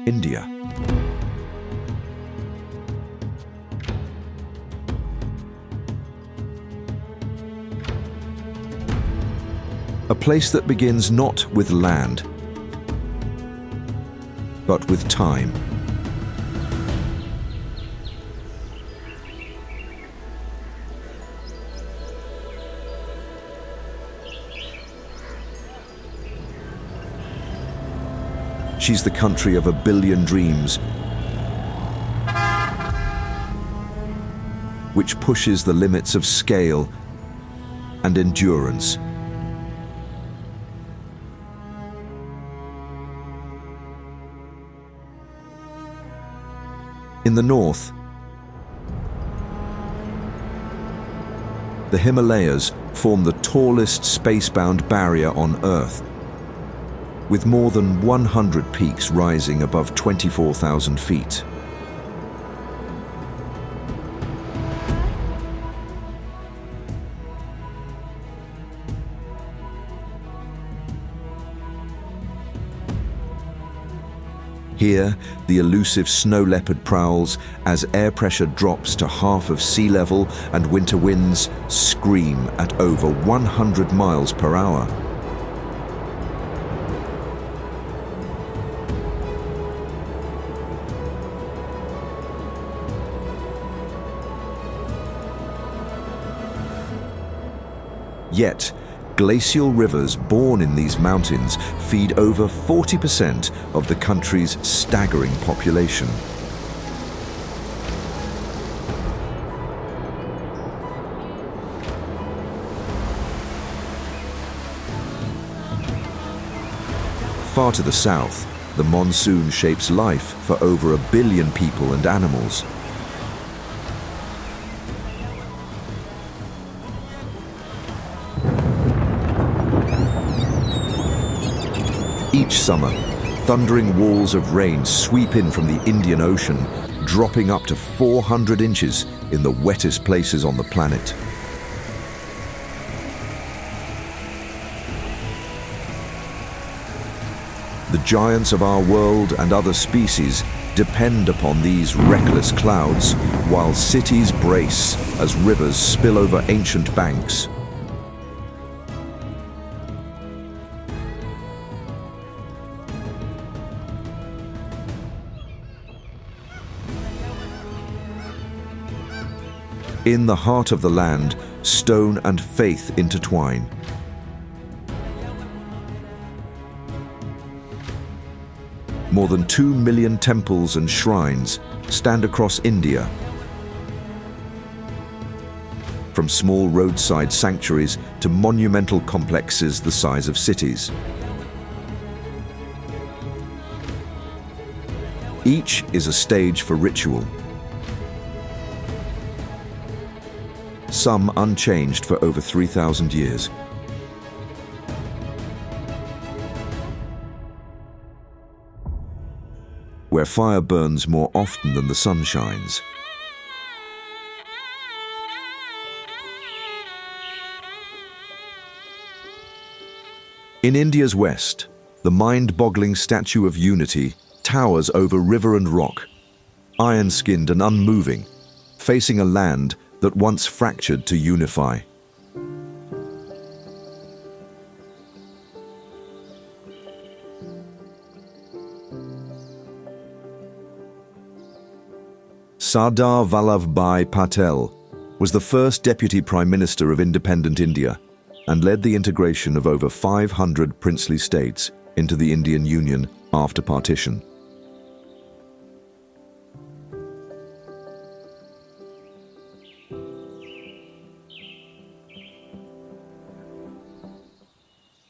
India. A place that begins not with land, but with time. She's the country of a billion dreams, which pushes the limits of scale and endurance. In the north, the Himalayas form the tallest space-bound barrier on Earth, with more than 100 peaks rising above 24,000 feet. Here, the elusive snow leopard prowls as air pressure drops to half of sea level and winter winds scream at over 100 miles per hour. Yet, glacial rivers born in these mountains feed over 40% of the country's staggering population. Far to the south, the monsoon shapes life for over 1 billion people and animals. Each summer, thundering walls of rain sweep in from the Indian Ocean, dropping up to 400 inches in the wettest places on the planet. The giants of our world and other species depend upon these reckless clouds, while cities brace as rivers spill over ancient banks. In the heart of the land, stone and faith intertwine. More than 2 million temples and shrines stand across India. From small roadside sanctuaries to monumental complexes the size of cities. Each is a stage for ritual. Some unchanged for over 3,000 years. Where fire burns more often than the sun shines. In India's west, the mind-boggling Statue of Unity towers over river and rock, iron-skinned and unmoving, facing a land that once fractured to unify. Sardar Vallabhbhai Patel was the first Deputy Prime Minister of independent India and led the integration of over 500 princely states into the Indian Union after partition.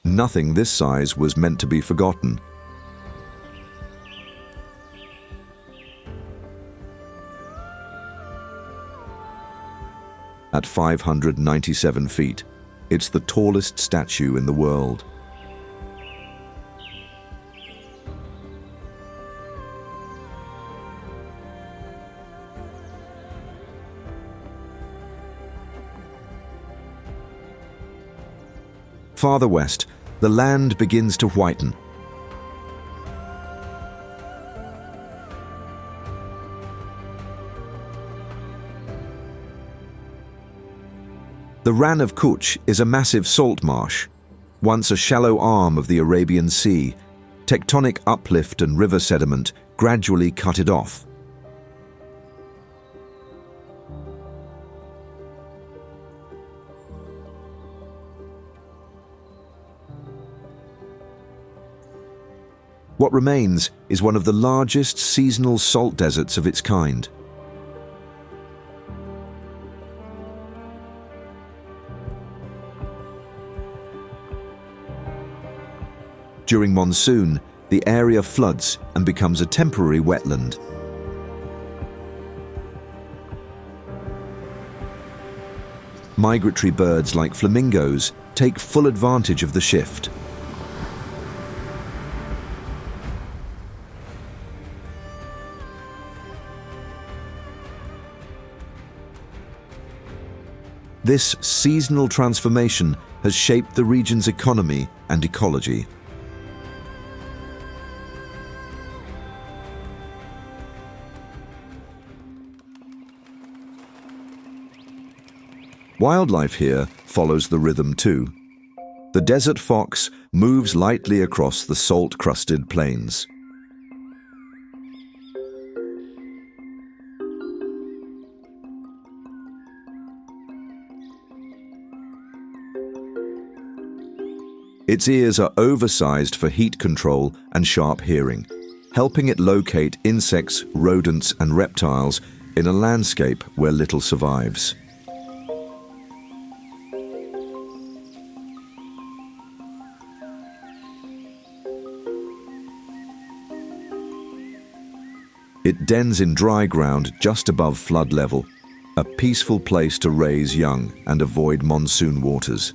Nothing this size was meant to be forgotten. At 597 feet, it's the tallest statue in the world. Farther west, the land begins to whiten. The Rann of Kutch is a massive salt marsh, once a shallow arm of the Arabian Sea. Tectonic uplift and river sediment gradually cut it off. What remains is one of the largest seasonal salt deserts of its kind. During monsoon, the area floods and becomes a temporary wetland. Migratory birds like flamingos take full advantage of the shift. This seasonal transformation has shaped the region's economy and ecology. Wildlife here follows the rhythm too. The desert fox moves lightly across the salt-crusted plains. Its ears are oversized for heat control and sharp hearing, helping it locate insects, rodents, and reptiles in a landscape where little survives. It dens in dry ground just above flood level, a peaceful place to raise young and avoid monsoon waters.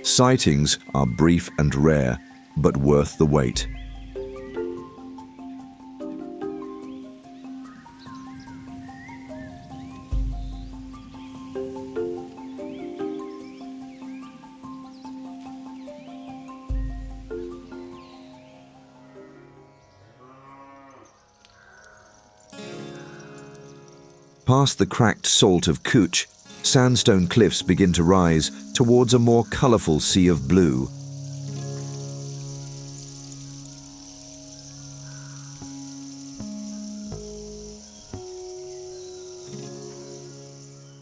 Sightings are brief and rare, but worth the wait. Past the cracked salt of Kutch, sandstone cliffs begin to rise towards a more colourful sea of blue.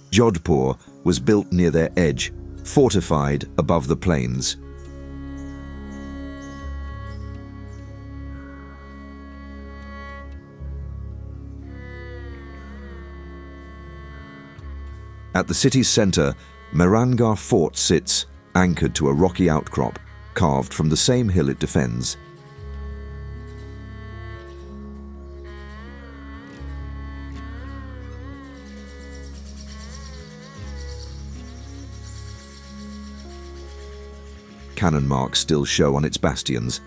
Jodhpur was built near their edge, fortified above the plains. At the city's centre, Mehrangarh Fort sits, anchored to a rocky outcrop, carved from the same hill it defends. Cannon marks still show on its bastions.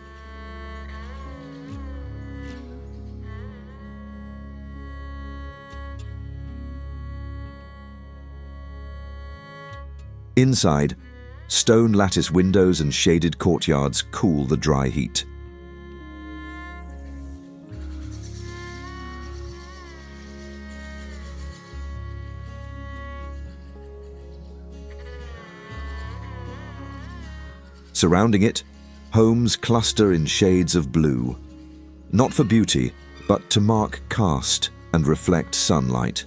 Inside, stone lattice windows and shaded courtyards cool the dry heat. Surrounding it, homes cluster in shades of blue, not for beauty, but to mark caste and reflect sunlight.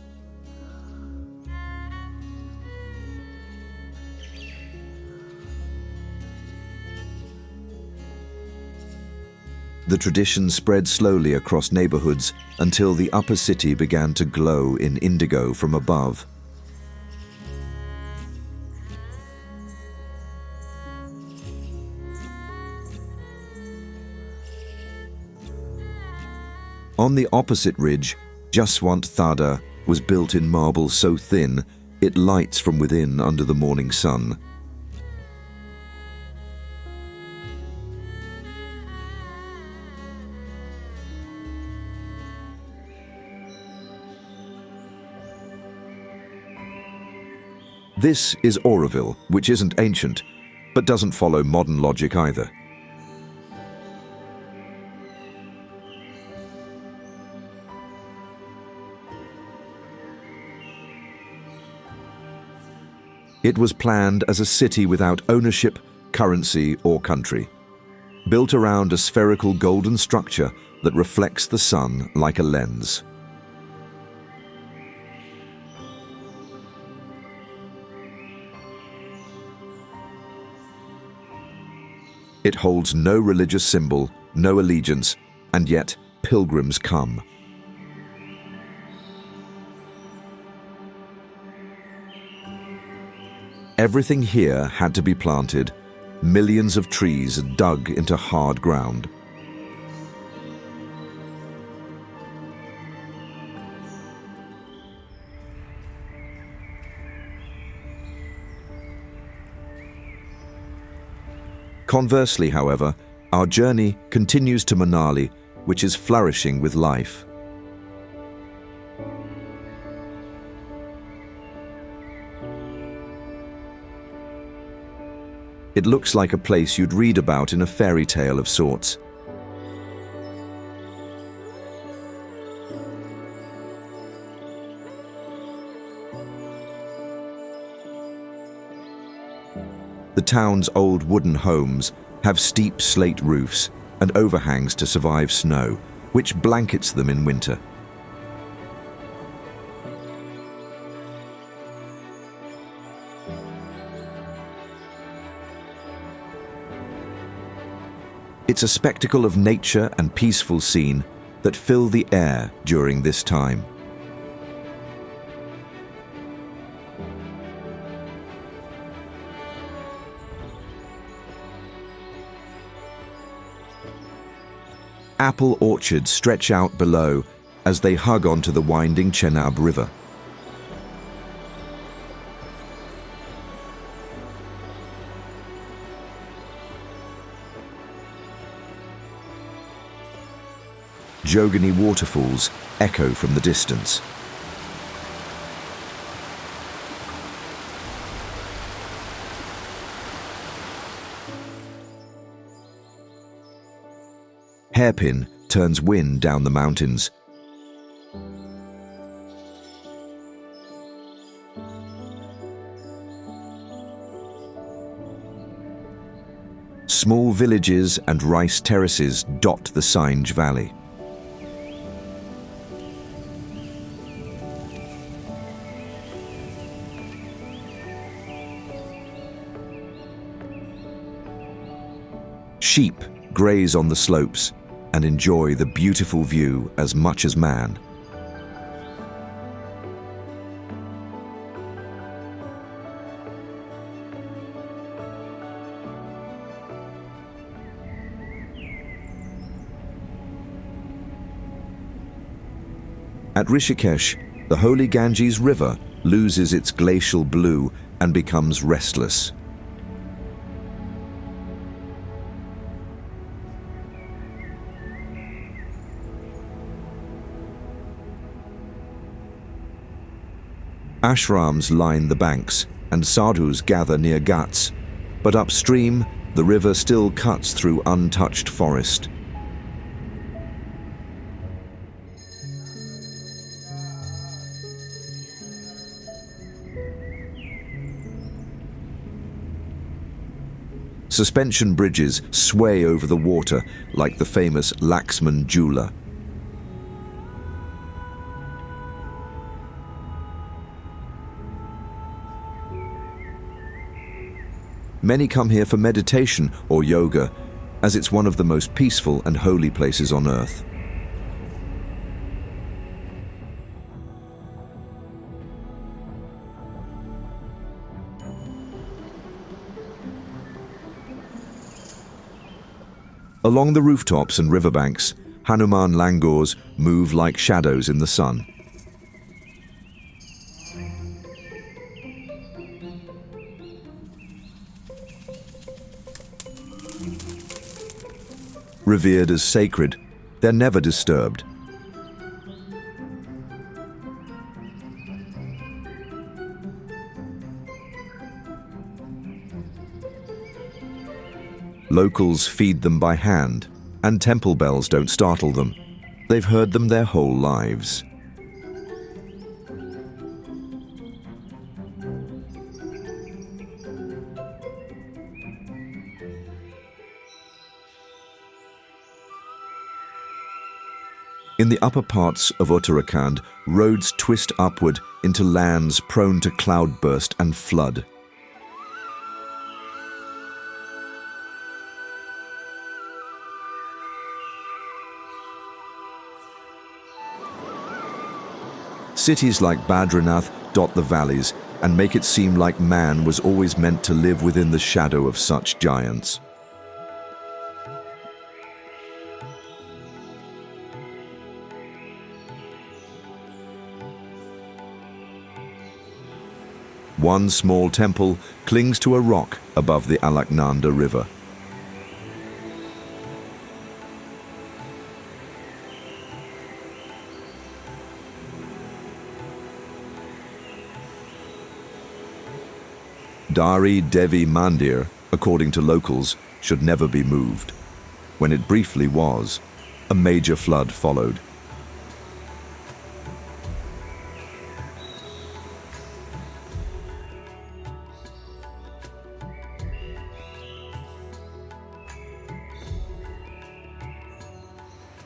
The tradition spread slowly across neighborhoods until the upper city began to glow in indigo from above. On the opposite ridge, Jaswant Thada was built in marble so thin it lights from within under the morning sun. This is Auroville, which isn't ancient, but doesn't follow modern logic either. It was planned as a city without ownership, currency, or country, built around a spherical golden structure that reflects the sun like a lens. It holds no religious symbol, no allegiance, and yet pilgrims come. Everything here had to be planted, millions of trees dug into hard ground. Conversely, however, our journey continues to Manali, which is flourishing with life. It looks like a place you'd read about in a fairy tale of sorts. The town's old wooden homes have steep slate roofs and overhangs to survive snow, which blankets them in winter. It's a spectacle of nature and peaceful scene that fill the air during this time. Apple orchards stretch out below as they hug onto the winding Chenab River. Jogani waterfalls echo from the distance. Hairpin turns wind down the mountains. Small villages and rice terraces dot the Sinj Valley. Sheep graze on the slopes and enjoy the beautiful view as much as man. At Rishikesh, the holy Ganges River loses its glacial blue and becomes restless. Ashrams line the banks, and sadhus gather near ghats, but upstream, the river still cuts through untouched forest. Suspension bridges sway over the water like the famous Laxman Jula. Many come here for meditation or yoga, as it's one of the most peaceful and holy places on earth. Along the rooftops and riverbanks, Hanuman langurs move like shadows in the sun. Revered as sacred, they're never disturbed. Locals feed them by hand, and temple bells don't startle them. They've heard them their whole lives. In the upper parts of Uttarakhand, roads twist upward into lands prone to cloudburst and flood. Cities like Badranath dot the valleys and make it seem like man was always meant to live within the shadow of such giants. One small temple clings to a rock above the Alaknanda River. Dari Devi Mandir, according to locals, should never be moved. When it briefly was, a major flood followed.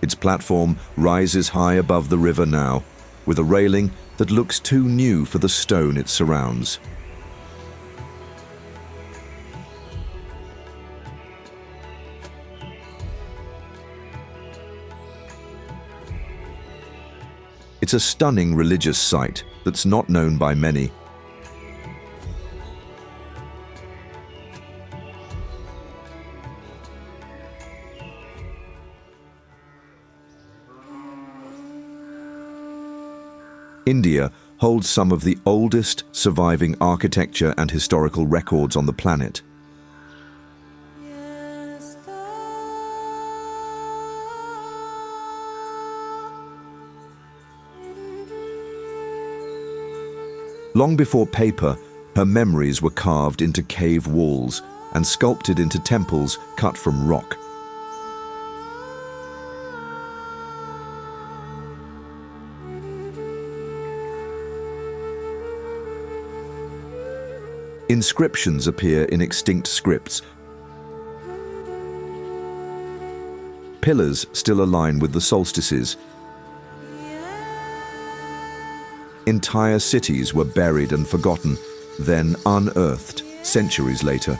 Its platform rises high above the river now, with a railing that looks too new for the stone it surrounds. It's a stunning religious site that's not known by many. India holds some of the oldest surviving architecture and historical records on the planet. Long before paper, her memories were carved into cave walls and sculpted into temples cut from rock. Inscriptions appear in extinct scripts. Pillars still align with the solstices. Entire cities were buried and forgotten, then unearthed centuries later.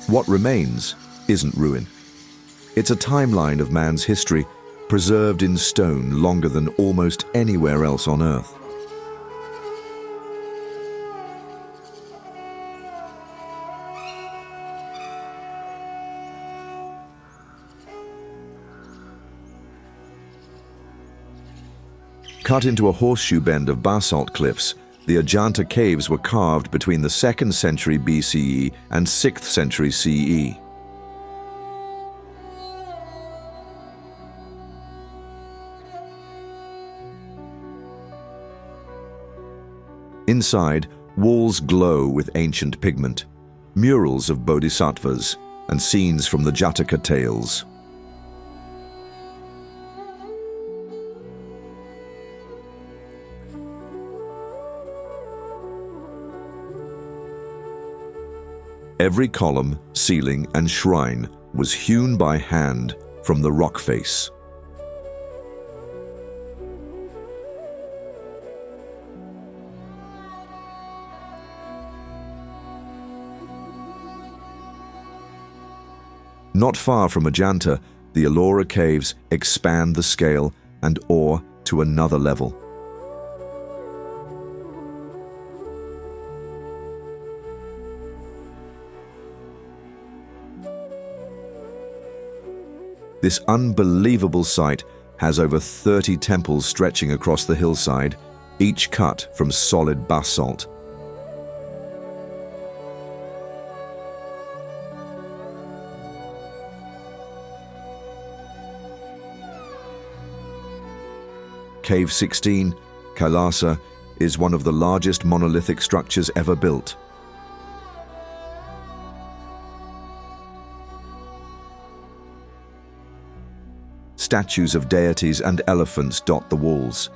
What remains isn't ruin. It's a timeline of man's history, preserved in stone longer than almost anywhere else on Earth. Cut into a horseshoe bend of basalt cliffs, the Ajanta caves were carved between the 2nd century BCE and 6th century CE. Inside, walls glow with ancient pigment, murals of bodhisattvas, and scenes from the Jataka tales. Every column, ceiling, and shrine was hewn by hand from the rock face. Not far from Ajanta, the Ellora caves expand the scale and awe to another level. This unbelievable site has over 30 temples stretching across the hillside, each cut from solid basalt. Cave 16, Kailasa, is one of the largest monolithic structures ever built. Statues of deities and elephants dot the walls.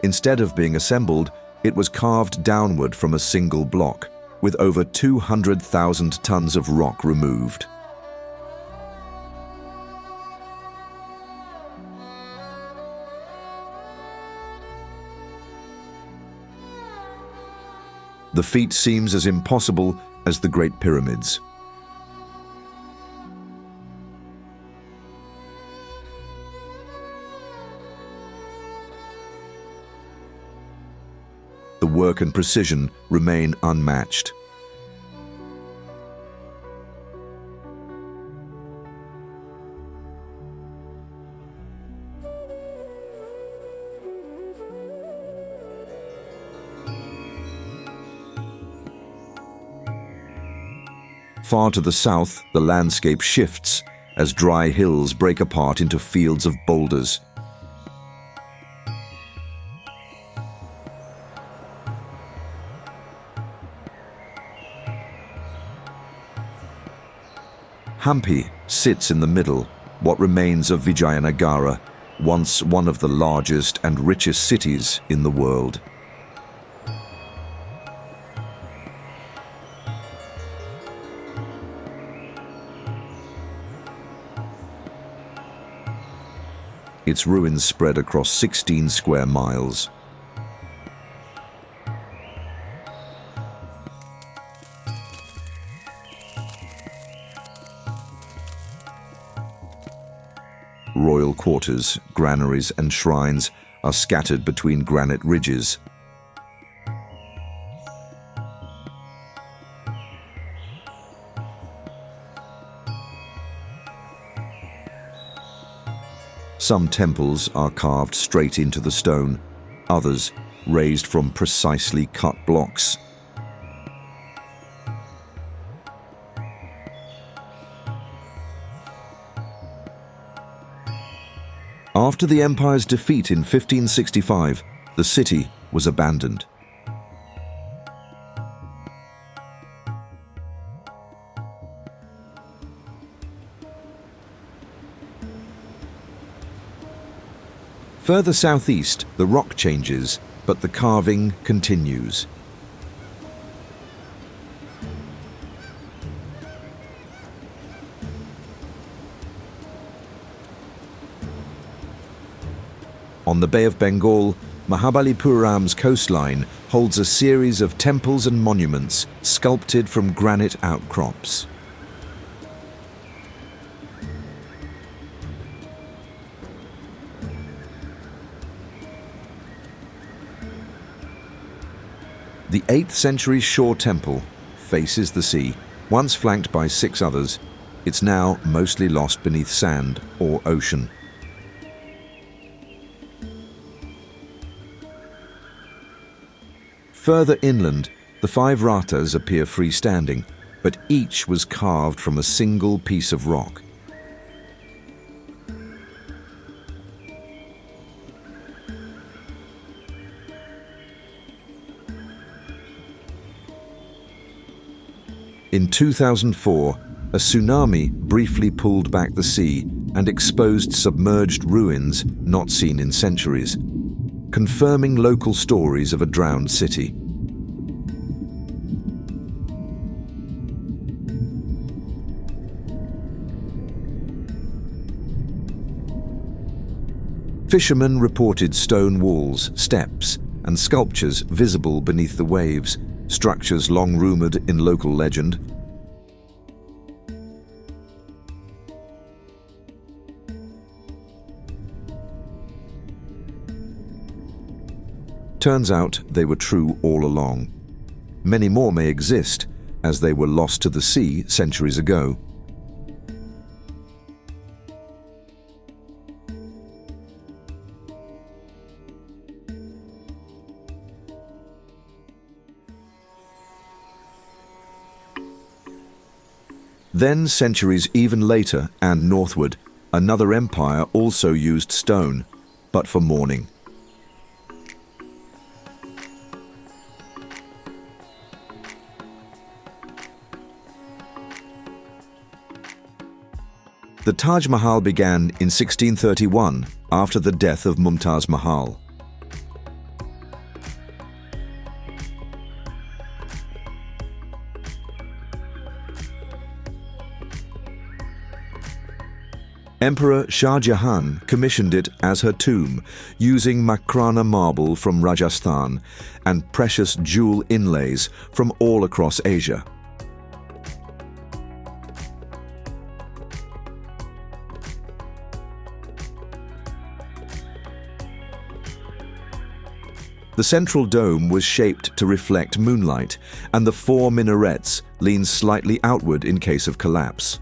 Instead of being assembled, it was carved downward from a single block, with over 200,000 tons of rock removed. The feat seems as impossible as the Great Pyramids. The work and precision remain unmatched. Far to the south, the landscape shifts as dry hills break apart into fields of boulders. Hampi sits in the middle, what remains of Vijayanagara, once one of the largest and richest cities in the world. Its ruins spread across 16 square miles. Royal quarters, granaries, and shrines are scattered between granite ridges. Some temples are carved straight into the stone, others raised from precisely cut blocks. After the empire's defeat in 1565, the city was abandoned. Further southeast, the rock changes, but the carving continues. On the Bay of Bengal, Mahabalipuram's coastline holds a series of temples and monuments sculpted from granite outcrops. The 8th century shore temple faces the sea. Once flanked by 6 others, it's now mostly lost beneath sand or ocean. Further inland, the 5 ratas appear freestanding, but each was carved from a single piece of rock. In 2004, a tsunami briefly pulled back the sea and exposed submerged ruins not seen in centuries, confirming local stories of a drowned city. Fishermen reported stone walls, steps, and sculptures visible beneath the waves, structures long rumored in local legend. Turns out they were true all along. Many more may exist, as they were lost to the sea centuries ago. Then, centuries even later and northward, another empire also used stone, but for mourning. The Taj Mahal began in 1631 after the death of Mumtaz Mahal. Emperor Shah Jahan commissioned it as her tomb, using Makrana marble from Rajasthan and precious jewel inlays from all across Asia. The central dome was shaped to reflect moonlight, and the 4 minarets lean slightly outward in case of collapse.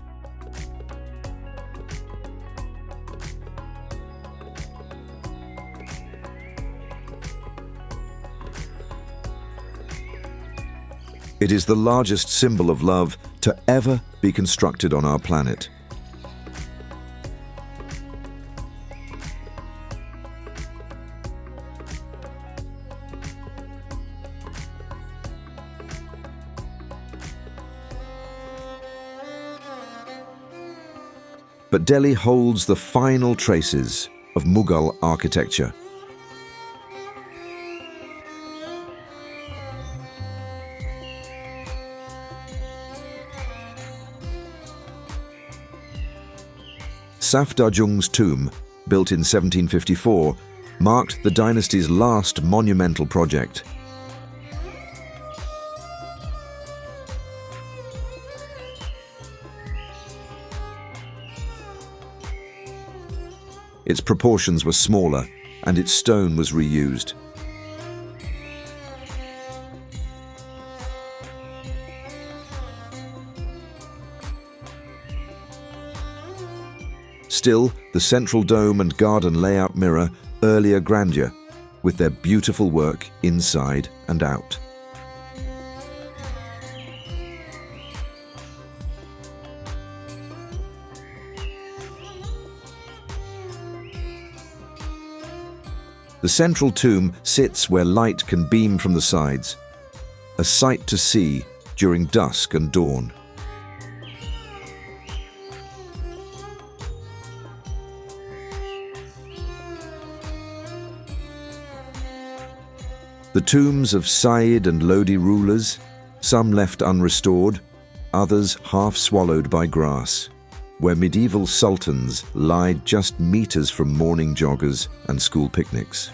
It is the largest symbol of love to ever be constructed on our planet. But Delhi holds the final traces of Mughal architecture. Safdarjung's tomb, built in 1754, marked the dynasty's last monumental project. Its proportions were smaller, and its stone was reused. Still, the central dome and garden layout mirror earlier grandeur, with their beautiful work inside and out. The central tomb sits where light can beam from the sides, a sight to see during dusk and dawn. The tombs of Sayyid and Lodi rulers, some left unrestored, others half swallowed by grass, where medieval sultans lied just meters from morning joggers and school picnics.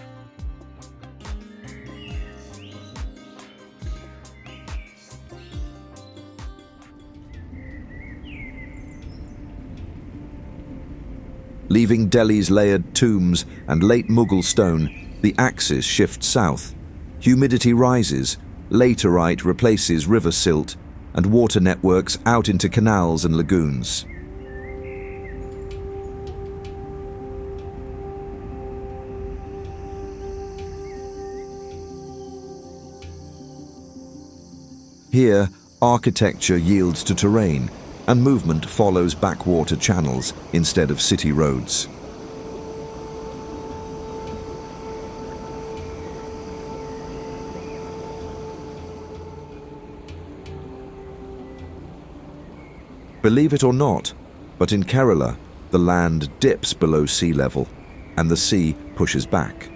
Leaving Delhi's layered tombs and late Mughal stone, the axis shifts south. Humidity rises, laterite replaces river silt, and water networks out into canals and lagoons. Here, architecture yields to terrain, and movement follows backwater channels instead of city roads. Believe it or not, but in Kerala, the land dips below sea level, and the sea pushes back.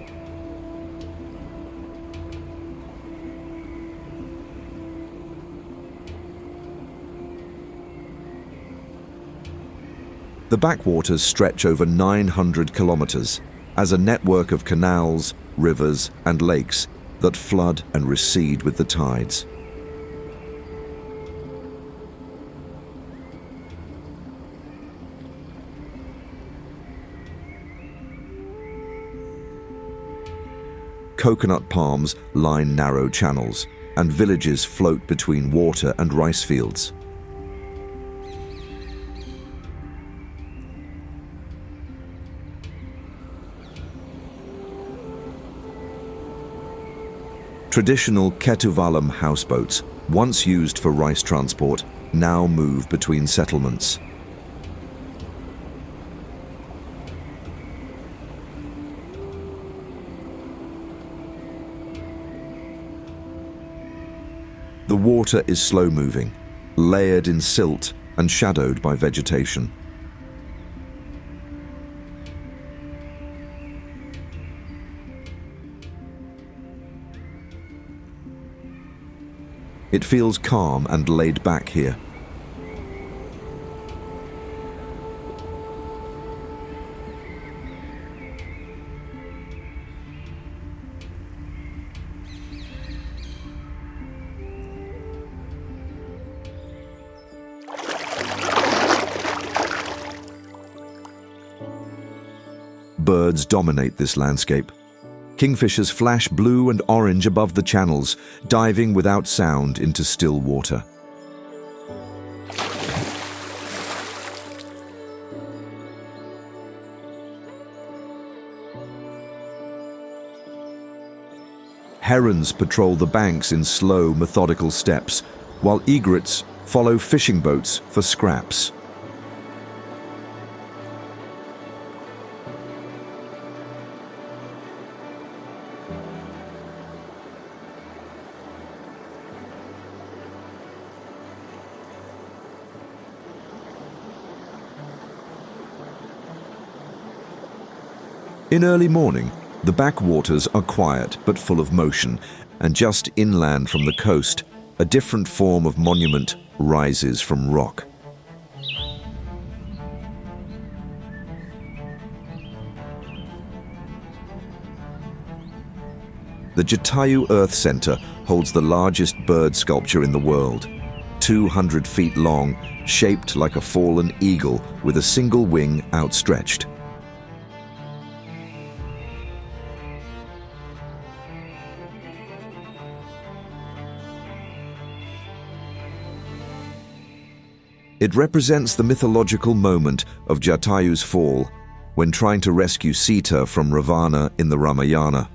The backwaters stretch over 900 kilometers as a network of canals, rivers, and lakes that flood and recede with the tides. Coconut palms line narrow channels, and villages float between water and rice fields. Traditional Ketuvalam houseboats, once used for rice transport, now move between settlements. The water is slow-moving, layered in silt and shadowed by vegetation. It feels calm and laid back here. birds dominate this landscape. Kingfishers flash blue and orange above the channels, diving without sound into still water. Herons patrol the banks in slow, methodical steps, while egrets follow fishing boats for scraps. In early morning, the backwaters are quiet but full of motion, and just inland from the coast, a different form of monument rises from rock. The Jatayu Earth Center holds the largest bird sculpture in the world, 200 feet long, shaped like a fallen eagle with a single wing outstretched. It represents the mythological moment of Jatayu's fall, when trying to rescue Sita from Ravana in the Ramayana.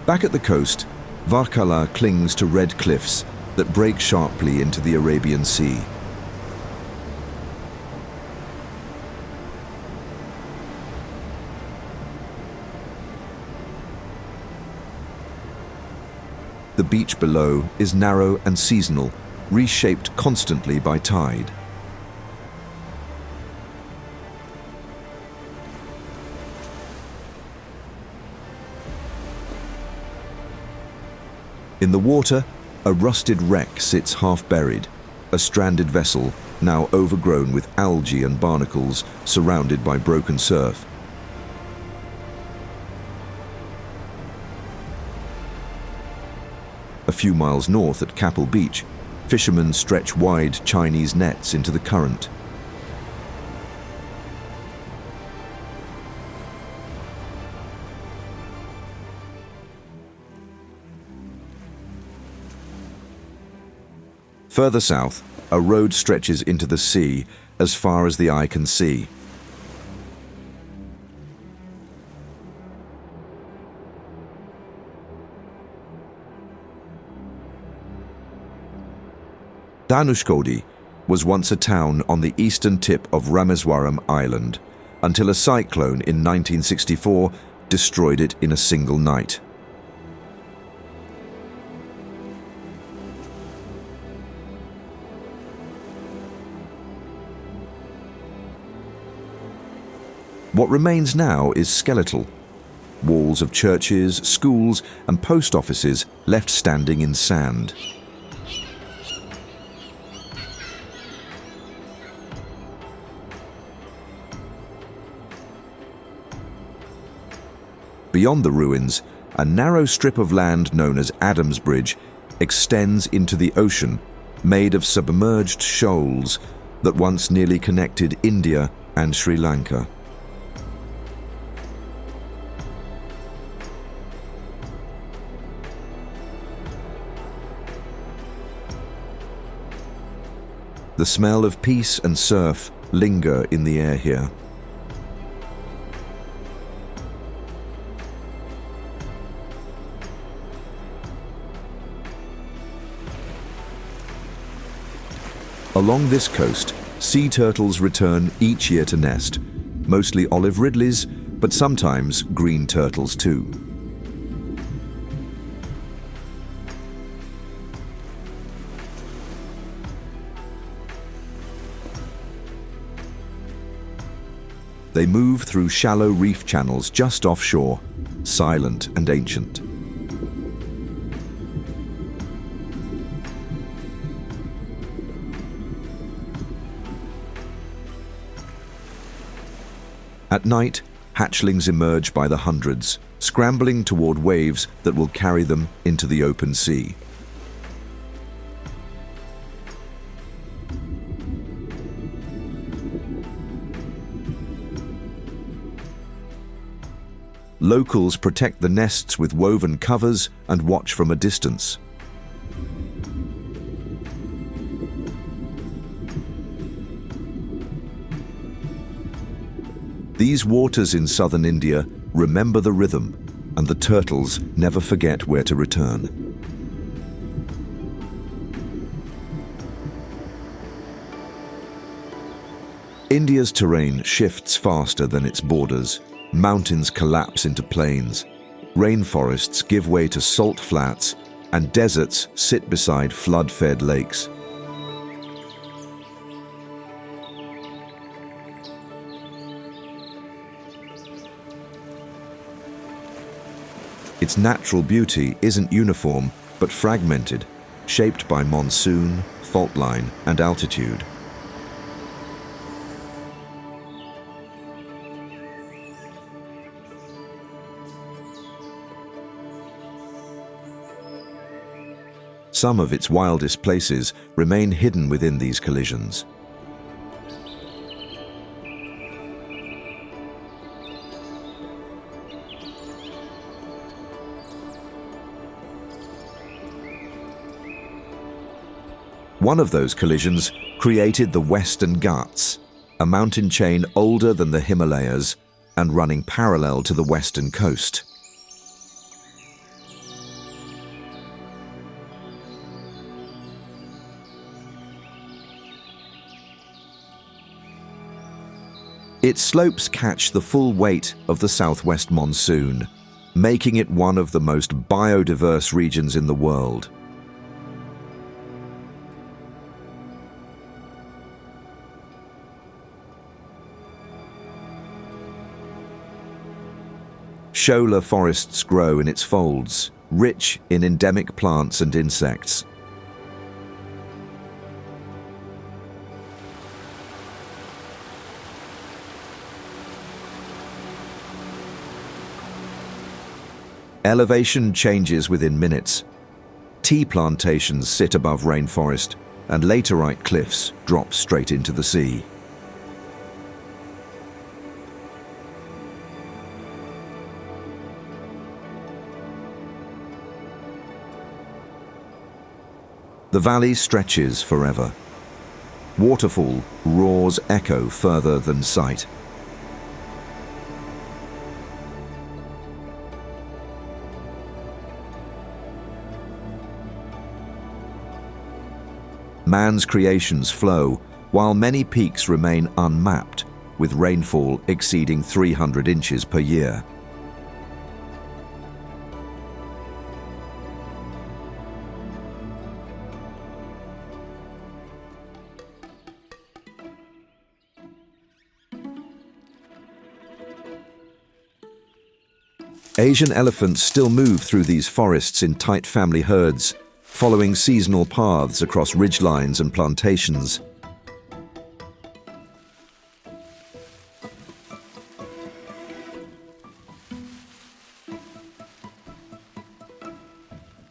Back at the coast, Varkala clings to red cliffs that break sharply into the Arabian Sea. The beach below is narrow and seasonal, reshaped constantly by tide. In the water, a rusted wreck sits half-buried, a stranded vessel now overgrown with algae and barnacles, surrounded by broken surf. A few miles north at Kapil Beach, fishermen stretch wide Chinese nets into the current. Further south, a road stretches into the sea as far as the eye can see. Dhanushkodi was once a town on the eastern tip of Rameswaram Island, until a cyclone in 1964 destroyed it in a single night. What remains now is skeletal. Walls of churches, schools, and post offices left standing in sand. Beyond the ruins, a narrow strip of land known as Adam's Bridge extends into the ocean, made of submerged shoals that once nearly connected India and Sri Lanka. The smell of peace and surf linger in the air here. Along this coast, sea turtles return each year to nest, mostly olive ridleys, but sometimes green turtles too. They move through shallow reef channels just offshore, silent and ancient. At night, hatchlings emerge by the hundreds, scrambling toward waves that will carry them into the open sea. Locals protect the nests with woven covers and watch from a distance. These waters in southern India remember the rhythm, and the turtles never forget where to return. India's terrain shifts faster than its borders. Mountains collapse into plains, rainforests give way to salt flats, and deserts sit beside flood-fed lakes. Its natural beauty isn't uniform, but fragmented, shaped by monsoon, fault line, and altitude. Some of its wildest places remain hidden within these collisions. One of those collisions created the Western Ghats, a mountain chain older than the Himalayas and running parallel to the western coast. Its slopes catch the full weight of the southwest monsoon, making it one of the most biodiverse regions in the world. Shola forests grow in its folds, rich in endemic plants and insects. Elevation changes within minutes. Tea plantations sit above rainforest, and laterite cliffs drop straight into the sea. The valley stretches forever. Waterfall roars echo further than sight. Man's creations flow, while many peaks remain unmapped, with rainfall exceeding 300 inches per year. Asian elephants still move through these forests in tight family herds, following seasonal paths across ridgelines and plantations.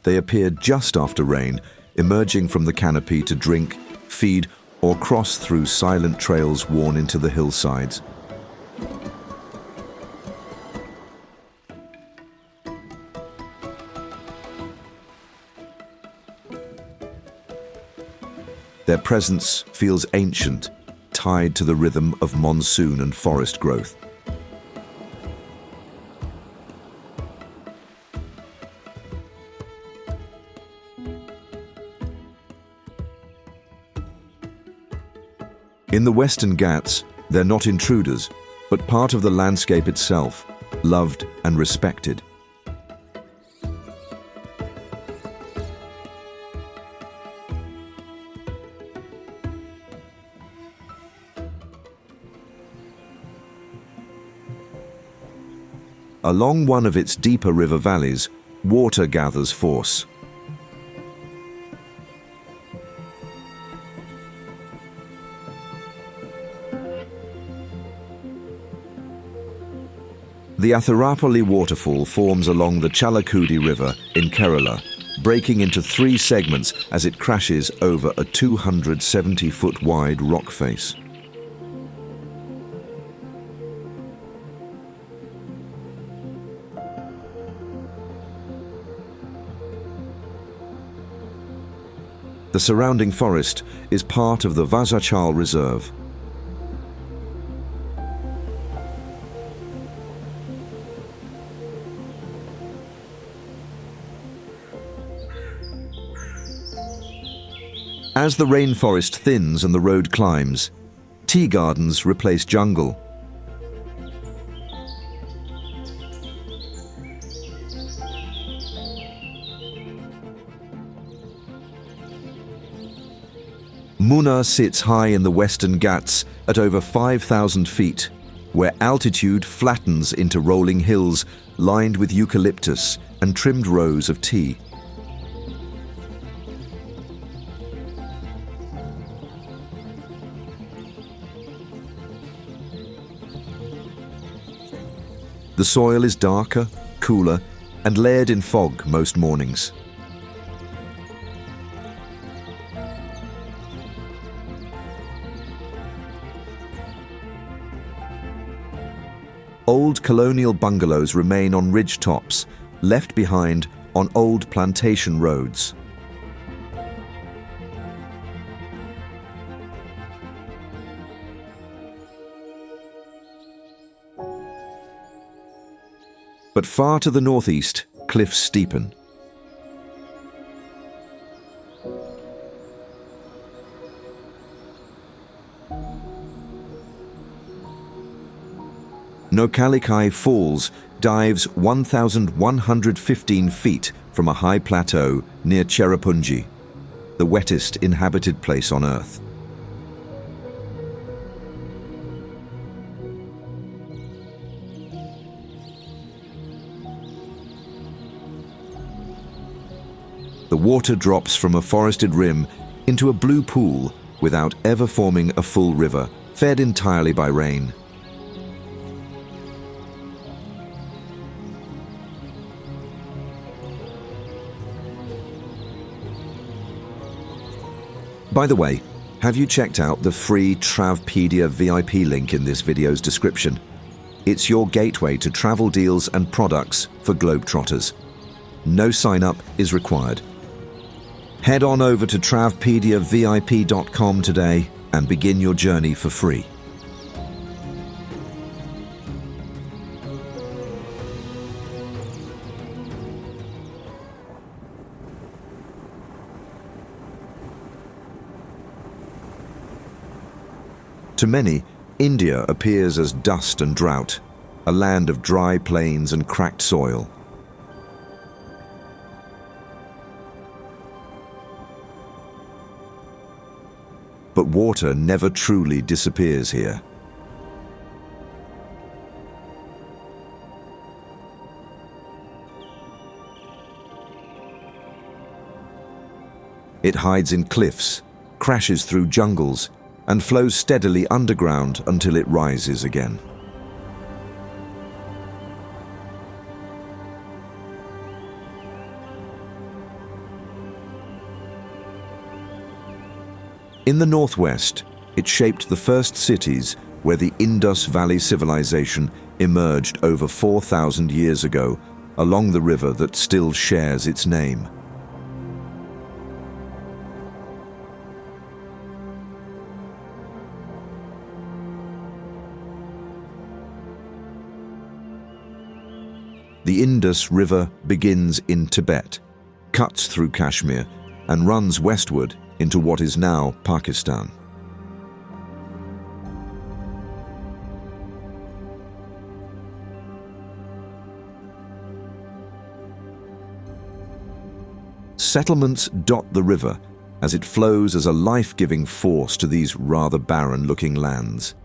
They appear just after rain, emerging from the canopy to drink, feed, or cross through silent trails worn into the hillsides. Their presence feels ancient, tied to the rhythm of monsoon and forest growth. In the Western Ghats, they're not intruders, but part of the landscape itself, loved and respected. Along one of its deeper river valleys, water gathers force. The Atharapalli waterfall forms along the Chalakudi River in Kerala, breaking into 3 segments as it crashes over a 270-foot wide rock face. The surrounding forest is part of the Vasachal Reserve. As the rainforest thins and the road climbs, tea gardens replace jungle. Munnar sits high in the Western Ghats at over 5,000 feet, where altitude flattens into rolling hills lined with eucalyptus and trimmed rows of tea. The soil is darker, cooler, and layered in fog most mornings. Old colonial bungalows remain on ridge tops, left behind on old plantation roads. But far to the northeast, cliffs steepen. Nokkalikai Falls dives 1,115 feet from a high plateau near Cherrapunji, the wettest inhabited place on Earth. The water drops from a forested rim into a blue pool without ever forming a full river, fed entirely by rain. By the way, have you checked out the free Travpedia VIP link in this video's description? It's your gateway to travel deals and products for Globetrotters. No sign-up is required. Head on over to travpediavip.com today and begin your journey for free. To many, India appears as dust and drought, a land of dry plains and cracked soil. But water never truly disappears here. It hides in cliffs, crashes through jungles, and flows steadily underground until it rises again. In the northwest, it shaped the first cities where the Indus Valley civilization emerged over 4,000 years ago along the river that still shares its name. The Indus River begins in Tibet, cuts through Kashmir, and runs westward into what is now Pakistan. Settlements dot the river as it flows as a life-giving force to these rather barren-looking lands.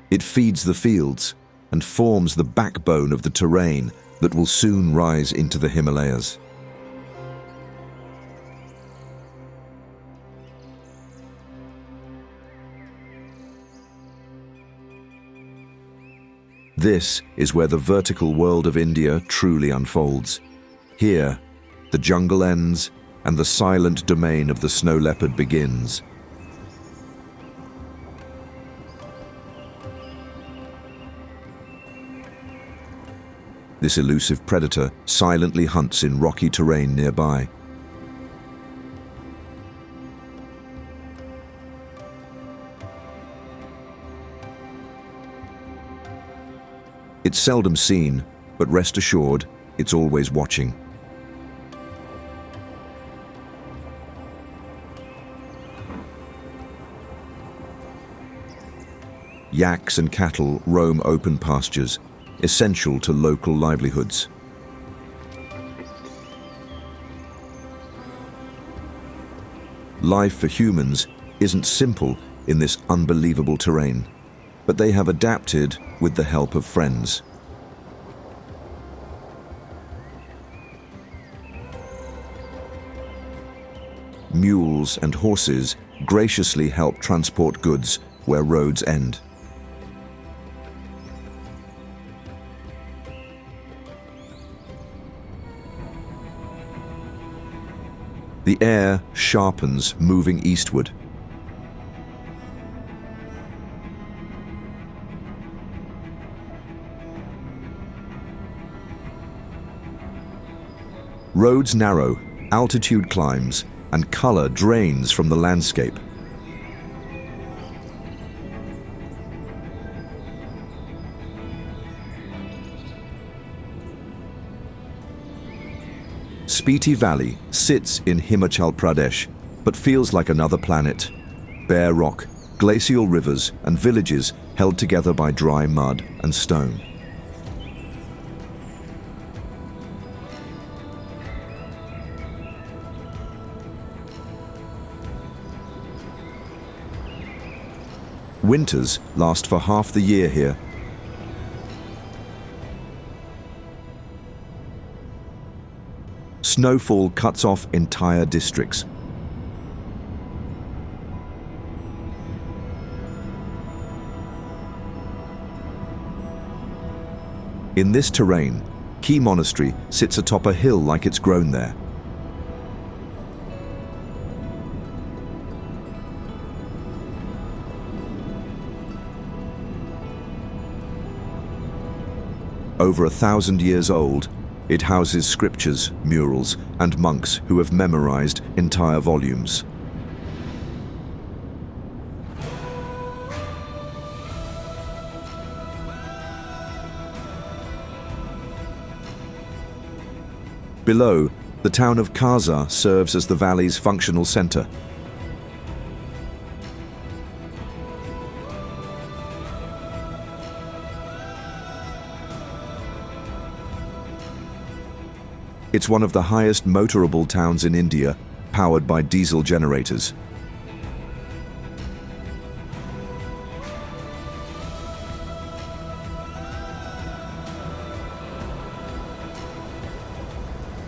It feeds the fields and forms the backbone of the terrain that will soon rise into the Himalayas. This is where the vertical world of India truly unfolds. Here, the jungle ends and the silent domain of the snow leopard begins. This elusive predator silently hunts in rocky terrain nearby. It's seldom seen, but rest assured, it's always watching. Yaks and cattle roam open pastures, essential to local livelihoods. Life for humans isn't simple in this unbelievable terrain, but they have adapted with the help of friends. Mules and horses graciously help transport goods where roads end. The air sharpens moving eastward. Roads narrow, altitude climbs, and color drains from the landscape. Spiti Valley sits in Himachal Pradesh, but feels like another planet. Bare rock, glacial rivers, and villages held together by dry mud and stone. Winters last for half the year here. Snowfall cuts off entire districts. In this terrain, Key Monastery sits atop a hill like it's grown there. Over 1,000 years old, it houses scriptures, murals, and monks who have memorized entire volumes. Below, the town of Kaza serves as the valley's functional center. It's one of the highest motorable towns in India, powered by diesel generators.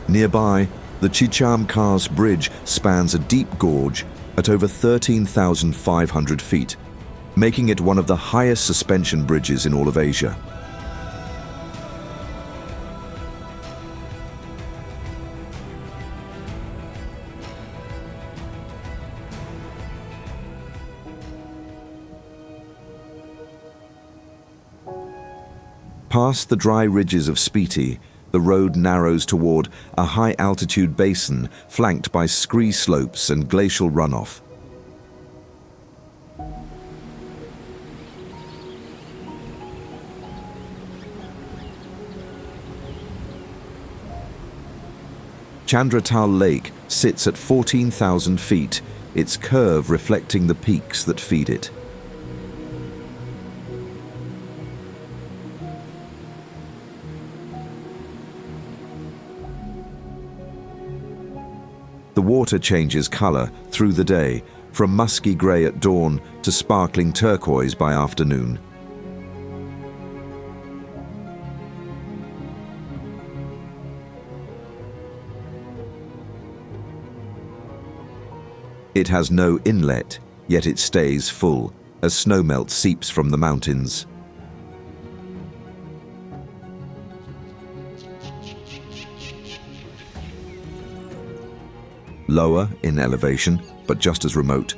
Nearby, the Chicham Khas Bridge spans a deep gorge at over 13,500 feet, making it one of the highest suspension bridges in all of Asia. Past the dry ridges of Spiti, the road narrows toward a high-altitude basin flanked by scree slopes and glacial runoff. Chandratal Lake sits at 14,000 feet, its curve reflecting the peaks that feed it. The water changes color through the day, from musky gray at dawn to sparkling turquoise by afternoon. It has no inlet, yet it stays full as snowmelt seeps from the mountains. Lower in elevation, but just as remote,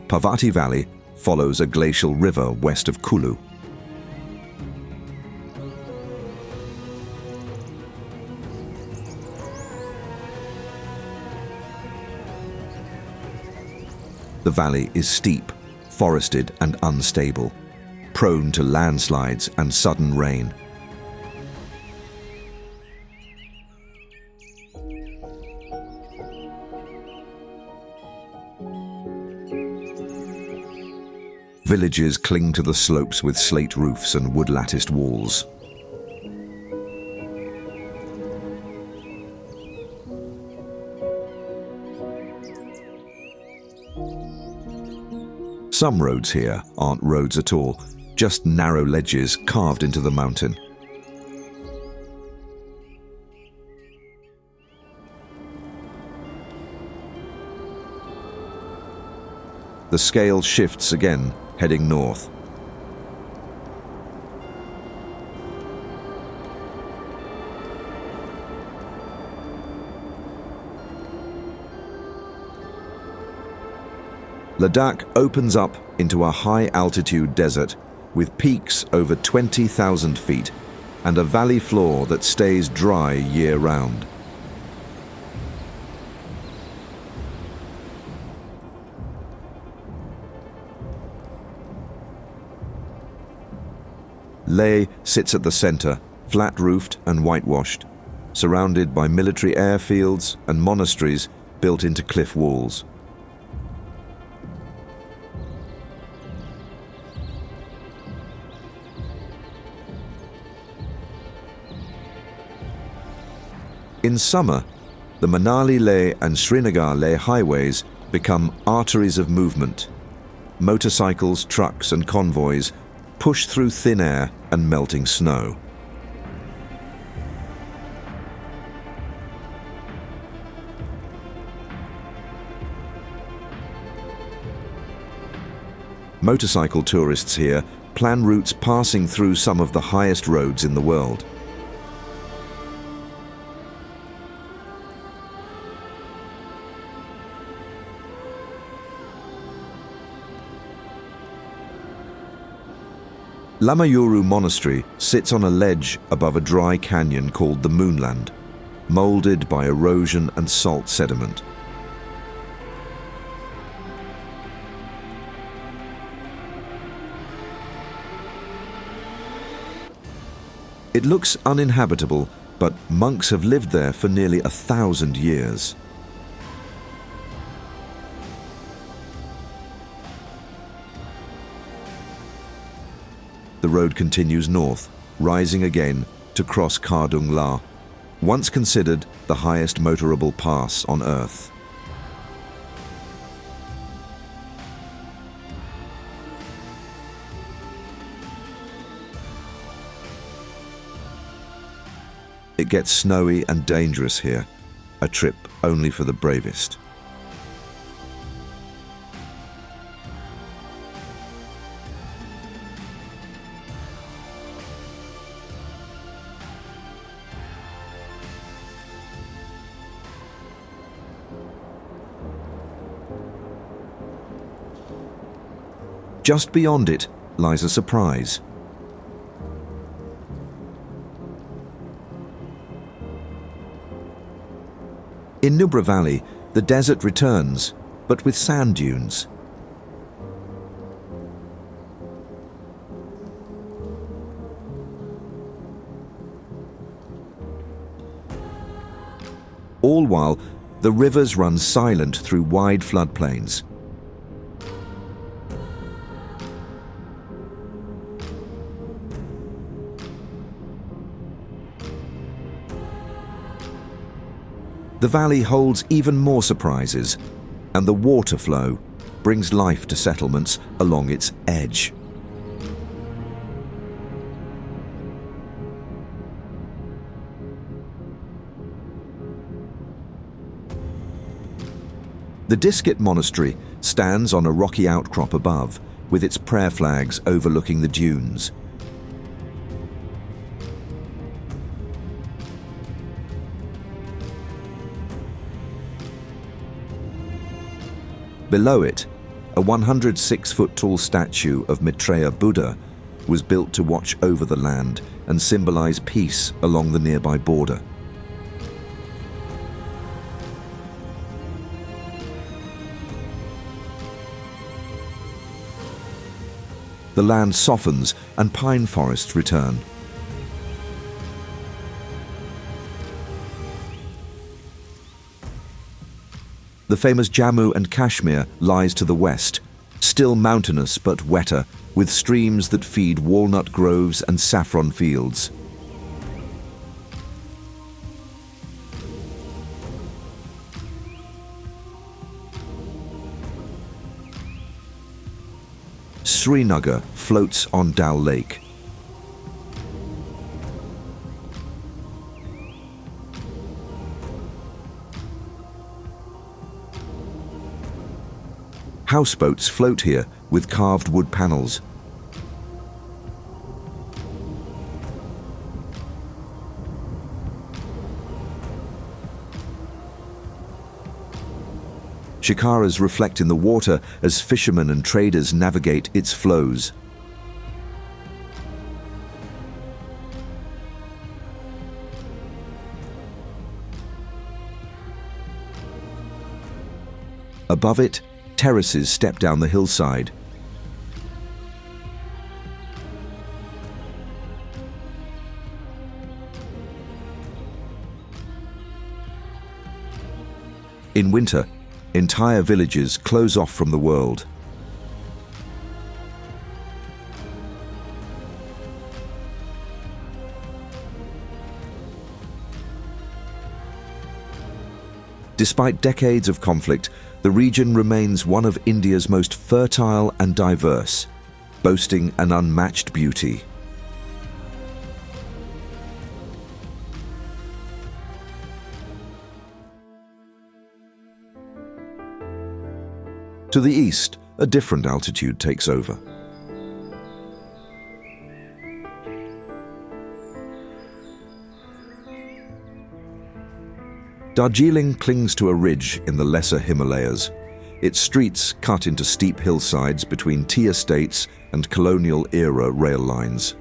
Parvati Valley follows a glacial river west of Kulu. The valley is steep, forested and unstable, prone to landslides and sudden rain. Villages cling to the slopes with slate roofs and wood-latticed walls. Some roads here aren't roads at all, just narrow ledges carved into the mountain. The scale shifts again, heading north. Ladakh opens up into a high-altitude desert with peaks over 20,000 feet and a valley floor that stays dry year-round. Leh sits at the center, flat-roofed and whitewashed, surrounded by military airfields and monasteries built into cliff walls. In summer, the Manali-Leh and Srinagar-Leh highways become arteries of movement. Motorcycles, trucks and convoys push through thin air and melting snow. Motorcycle tourists here plan routes passing through some of the highest roads in the world. Lamayuru Monastery sits on a ledge above a dry canyon called the Moonland, molded by erosion and salt sediment. It looks uninhabitable, but monks have lived there for nearly 1,000 years. The road continues north, rising again to cross Kardung La, once considered the highest motorable pass on Earth. It gets snowy and dangerous here, a trip only for the bravest. Just beyond it lies a surprise. In Nubra Valley, the desert returns, but with sand dunes. All while, the rivers run silent through wide floodplains. The valley holds even more surprises, and the water flow brings life to settlements along its edge. The Diskit Monastery stands on a rocky outcrop above, with its prayer flags overlooking the dunes. Below it, a 106-foot-tall statue of Maitreya Buddha was built to watch over the land and symbolize peace along the nearby border. The land softens and pine forests return. The famous Jammu and Kashmir lies to the west, still mountainous but wetter, with streams that feed walnut groves and saffron fields. Srinagar floats on Dal Lake. Houseboats float here with carved wood panels. Shikaras reflect in the water as fishermen and traders navigate its flows. Above it, terraces step down the hillside. In winter, entire villages close off from the world. Despite decades of conflict, the region remains one of India's most fertile and diverse, boasting an unmatched beauty. To the east, a different altitude takes over. Darjeeling clings to a ridge in the lesser Himalayas. Its streets cut into steep hillsides between tea estates and colonial-era rail lines.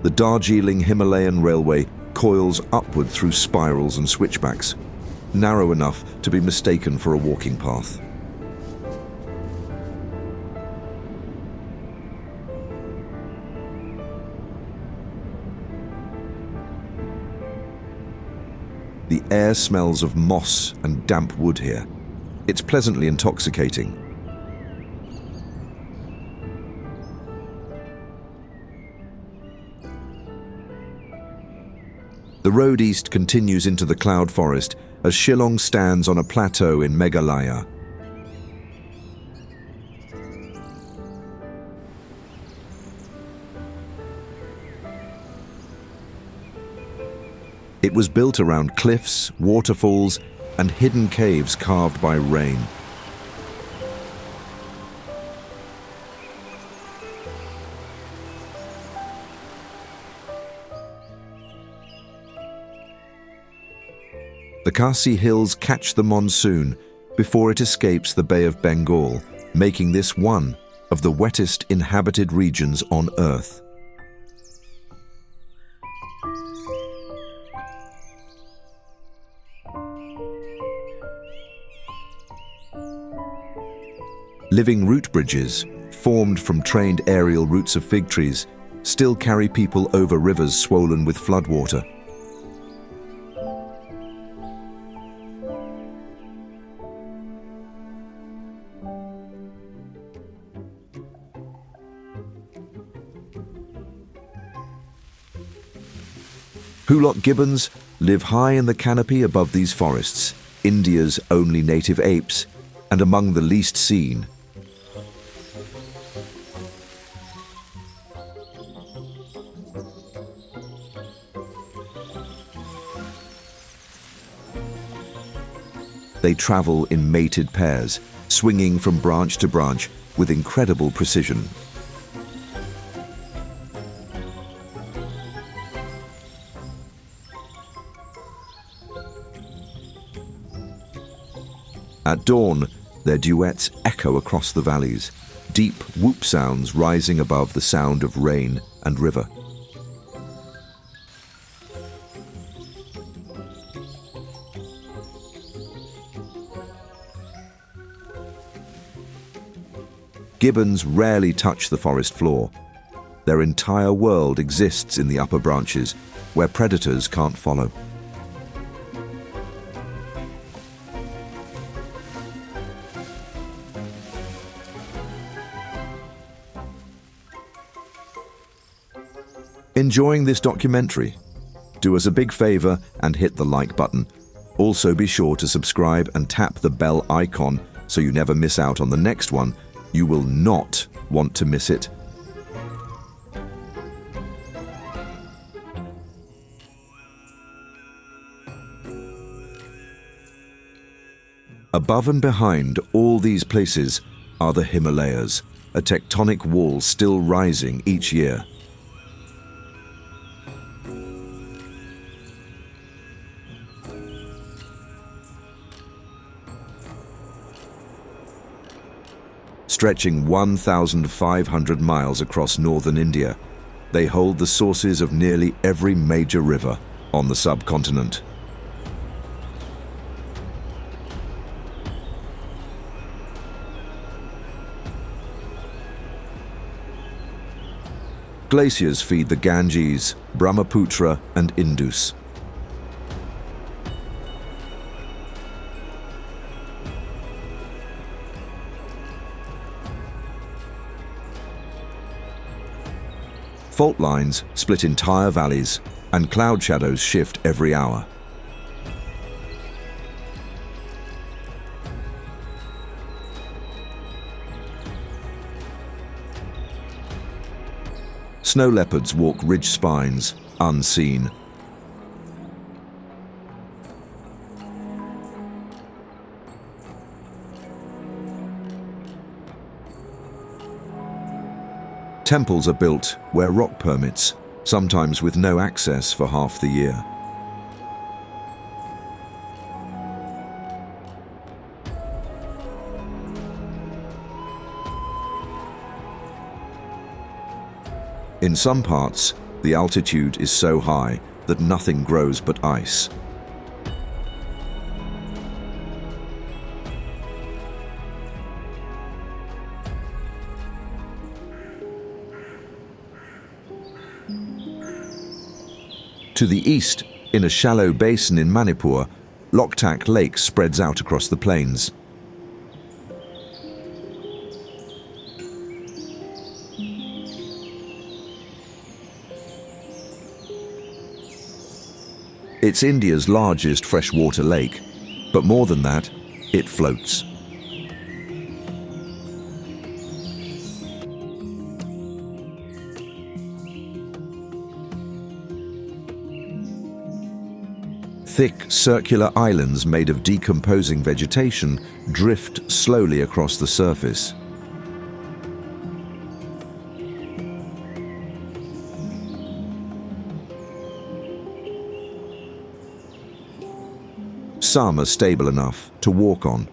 The Darjeeling Himalayan Railway coils upward through spirals and switchbacks, narrow enough to be mistaken for a walking path. The air smells of moss and damp wood here. It's pleasantly intoxicating. The road east continues into the cloud forest as Shillong stands on a plateau in Meghalaya. It was built around cliffs, waterfalls, and hidden caves carved by rain. The Khasi Hills catch the monsoon before it escapes the Bay of Bengal, making this one of the wettest inhabited regions on Earth. Living root bridges, formed from trained aerial roots of fig trees, still carry people over rivers swollen with floodwater. Hoolock gibbons live high in the canopy above these forests, India's only native apes, and among the least seen. They travel in mated pairs, swinging from branch to branch with incredible precision. At dawn, their duets echo across the valleys, deep whoop sounds rising above the sound of rain and river. Gibbons rarely touch the forest floor. Their entire world exists in the upper branches, where predators can't follow. Enjoying this documentary? Do us a big favor and hit the like button. Also be sure to subscribe and tap the bell icon so you never miss out on the next one. You will not want to miss it. Above and behind all these places are the Himalayas, a tectonic wall still rising each year. Stretching 1,500 miles across northern India, they hold the sources of nearly every major river on the subcontinent. Glaciers feed the Ganges, Brahmaputra, and Indus. Fault lines split entire valleys, and cloud shadows shift every hour. Snow leopards walk ridge spines, unseen. Temples are built where rock permits, sometimes with no access for half the year. In some parts, the altitude is so high that nothing grows but ice. To the east, in a shallow basin in Manipur, Loktak Lake spreads out across the plains. It's India's largest freshwater lake, but more than that, it floats. Thick, circular islands made of decomposing vegetation drift slowly across the surface. Some are stable enough to walk on.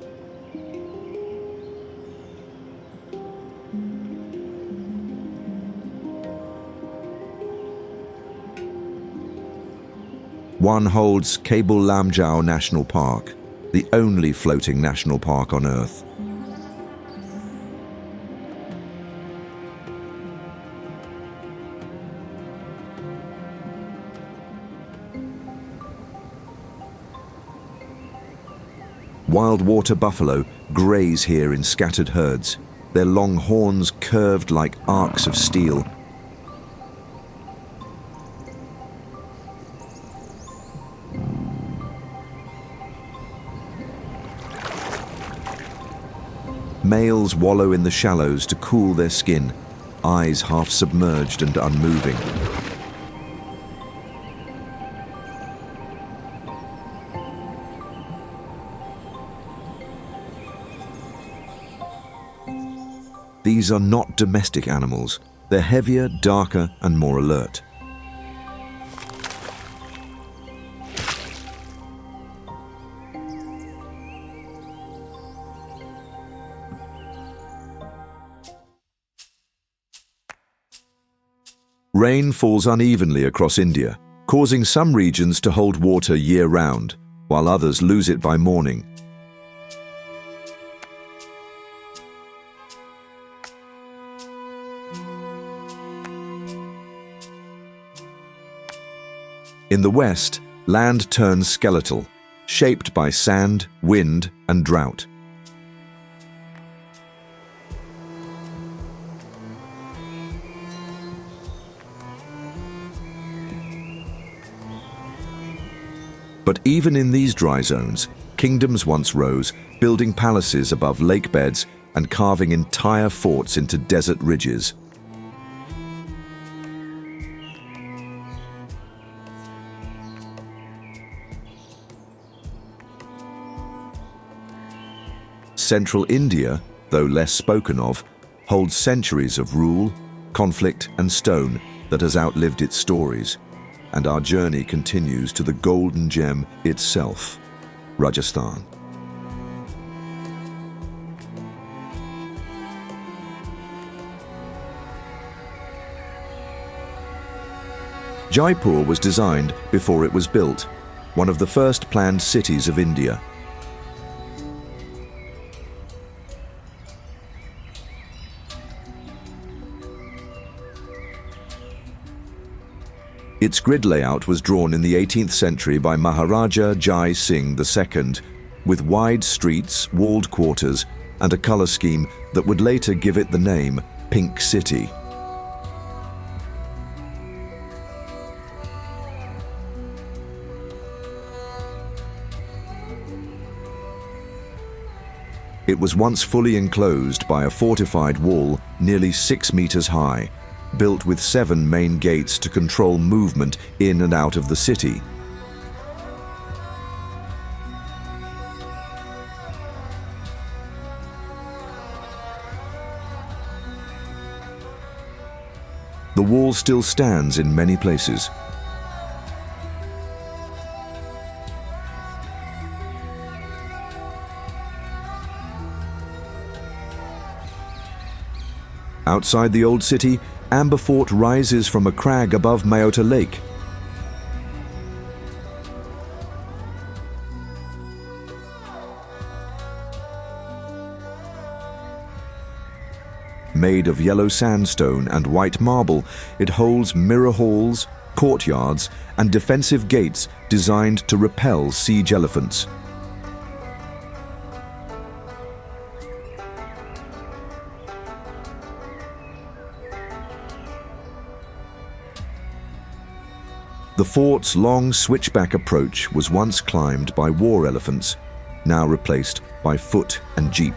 One holds Cable Lamjau National Park, the only floating national park on Earth. Wild water buffalo graze here in scattered herds, their long horns curved like arcs of steel. Males wallow in the shallows to cool their skin, eyes half submerged and unmoving. These are not domestic animals. They're heavier, darker, and more alert. Rain falls unevenly across India, causing some regions to hold water year-round, while others lose it by morning. In the west, land turns skeletal, shaped by sand, wind, and drought. But even in these dry zones, kingdoms once rose, building palaces above lake beds and carving entire forts into desert ridges. Central India, though less spoken of, holds centuries of rule, conflict, and stone that has outlived its stories. And our journey continues to the golden gem itself, Rajasthan. Jaipur was designed before it was built, one of the first planned cities of India. Its grid layout was drawn in the 18th century by Maharaja Jai Singh II, with wide streets, walled quarters, and a colour scheme that would later give it the name Pink City. It was once fully enclosed by a fortified wall nearly 6 meters high, built with 7 main gates to control movement in and out of the city. The wall still stands in many places. Outside the old city, Amber Fort rises from a crag above Mayota Lake. Made of yellow sandstone and white marble, it holds mirror halls, courtyards, and defensive gates designed to repel siege elephants. The fort's long switchback approach was once climbed by war elephants, now replaced by foot and jeep.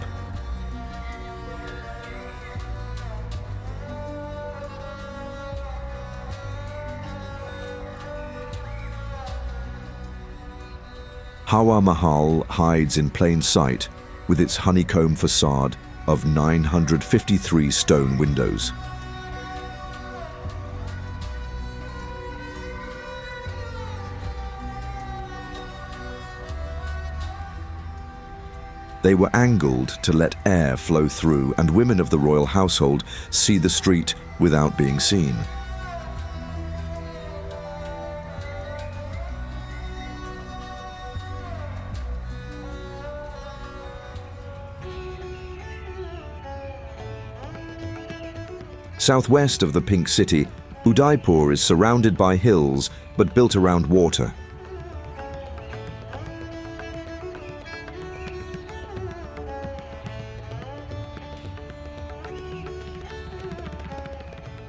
Hawa Mahal hides in plain sight with its honeycomb facade of 953 stone windows. They were angled to let air flow through, and women of the royal household see the street without being seen. Southwest of the Pink City, Udaipur is surrounded by hills but built around water.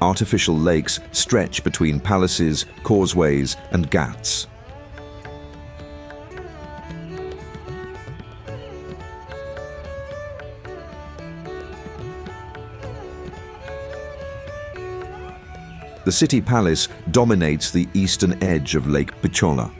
Artificial lakes stretch between palaces, causeways, and ghats. The city palace dominates the eastern edge of Lake Pichola.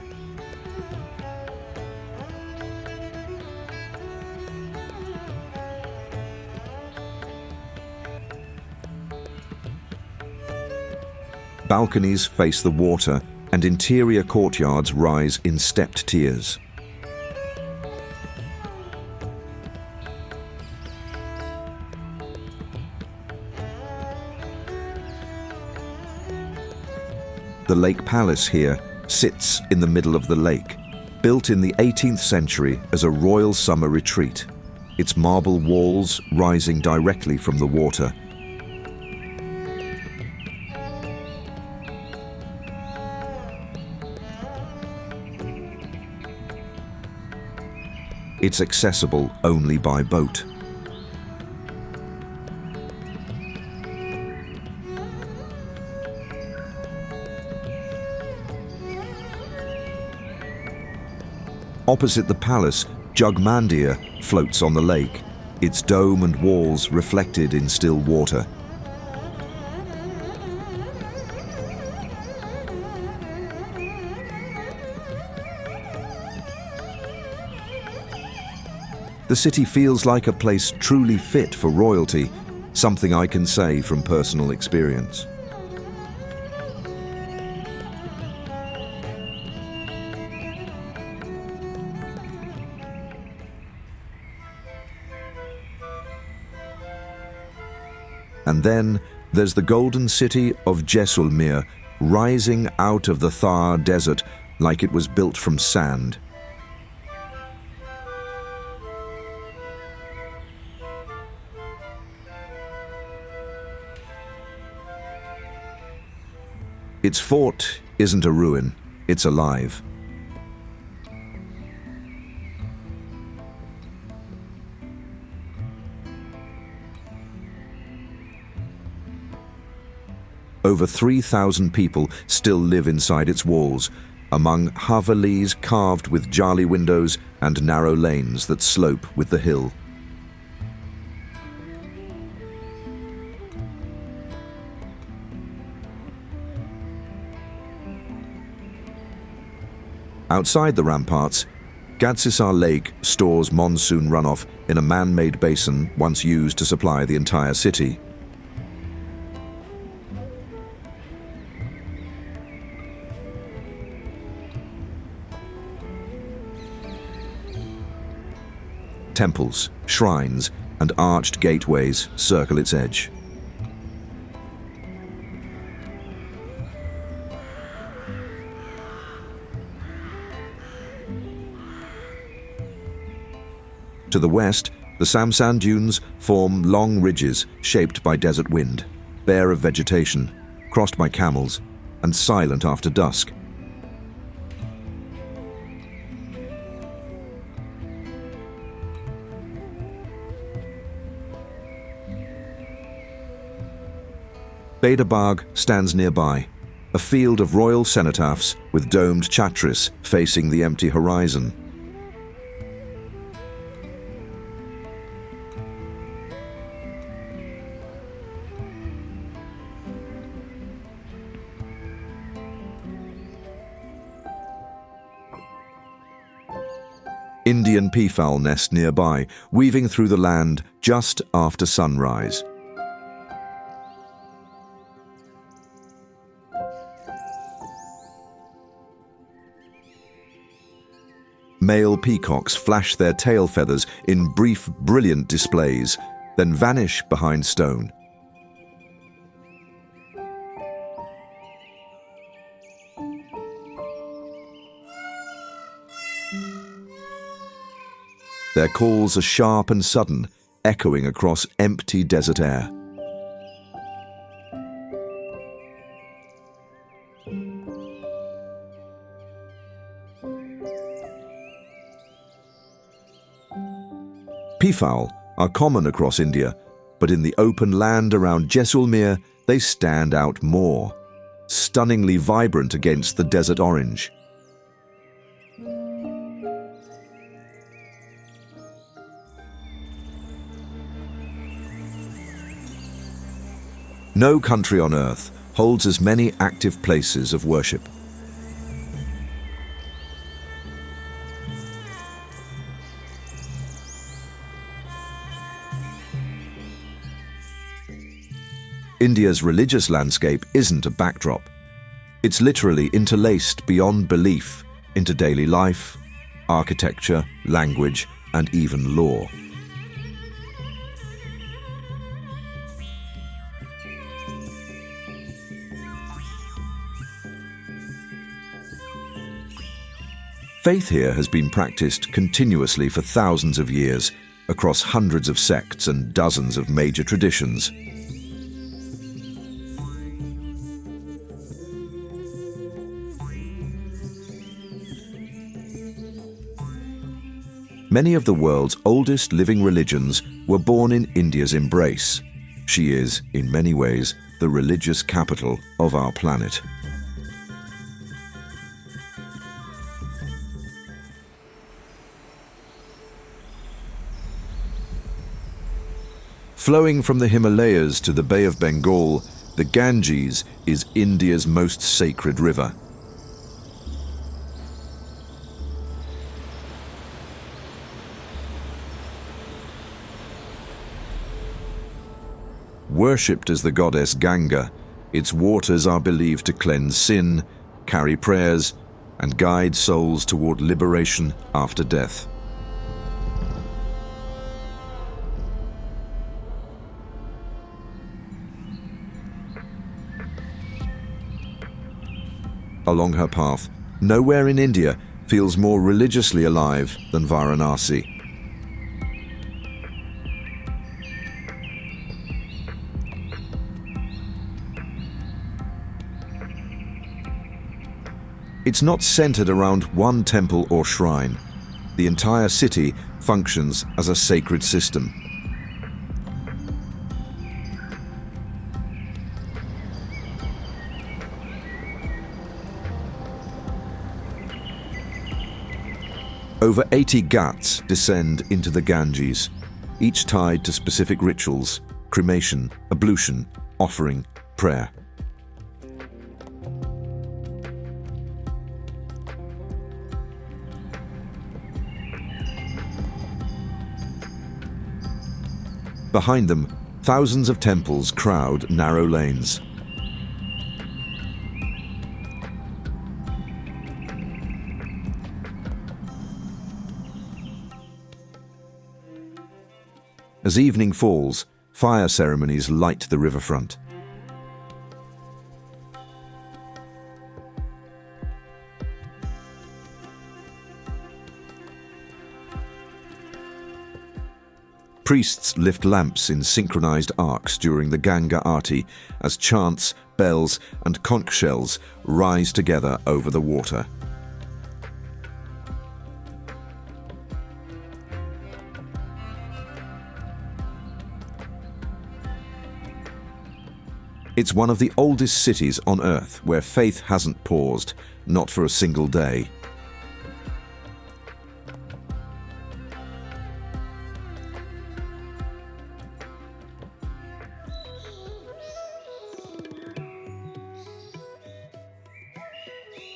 Balconies face the water, and interior courtyards rise in stepped tiers. The Lake Palace here sits in the middle of the lake, built in the 18th century as a royal summer retreat, its marble walls rising directly from the water. It's accessible only by boat. Opposite the palace, Jugmandir floats on the lake, its dome and walls reflected in still water. The city feels like a place truly fit for royalty, something I can say from personal experience. And then there's the golden city of Jaisalmer, rising out of the Thar desert like it was built from sand. Its fort isn't a ruin, it's alive. Over 3,000 people still live inside its walls, among havalis carved with jali windows and narrow lanes that slope with the hill. Outside the ramparts, Gadsisar Lake stores monsoon runoff in a man-made basin once used to supply the entire city. Temples, shrines, and arched gateways circle its edge. To the west, the Samsan dunes form long ridges shaped by desert wind, bare of vegetation, crossed by camels, and silent after dusk. Bedabag stands nearby, a field of royal cenotaphs with domed chhatris facing the empty horizon. Indian peafowl nest nearby, weaving through the land just after sunrise. Male peacocks flash their tail feathers in brief, brilliant displays, then vanish behind stone. Their calls are sharp and sudden, echoing across empty desert air. Peafowl are common across India, but in the open land around Jaisalmer, they stand out more, stunningly vibrant against the desert orange. No country on earth holds as many active places of worship. India's religious landscape isn't a backdrop. It's literally interlaced beyond belief into daily life, architecture, language, and even law. Faith here has been practiced continuously for thousands of years, across hundreds of sects and dozens of major traditions. Many of the world's oldest living religions were born in India's embrace. She is, in many ways, the religious capital of our planet. Flowing from the Himalayas to the Bay of Bengal, the Ganges is India's most sacred river. Worshipped as the goddess Ganga, its waters are believed to cleanse sin, carry prayers, and guide souls toward liberation after death. Along her path, nowhere in India feels more religiously alive than Varanasi. It's not centered around one temple or shrine. The entire city functions as a sacred system. Over 80 ghats descend into the Ganges, each tied to specific rituals: cremation, ablution, offering, prayer. Behind them, thousands of temples crowd narrow lanes. As evening falls, fire ceremonies light the riverfront. Priests lift lamps in synchronized arcs during the Ganga Aarti as chants, bells, and conch shells rise together over the water. It's one of the oldest cities on Earth where faith hasn't paused, not for a single day.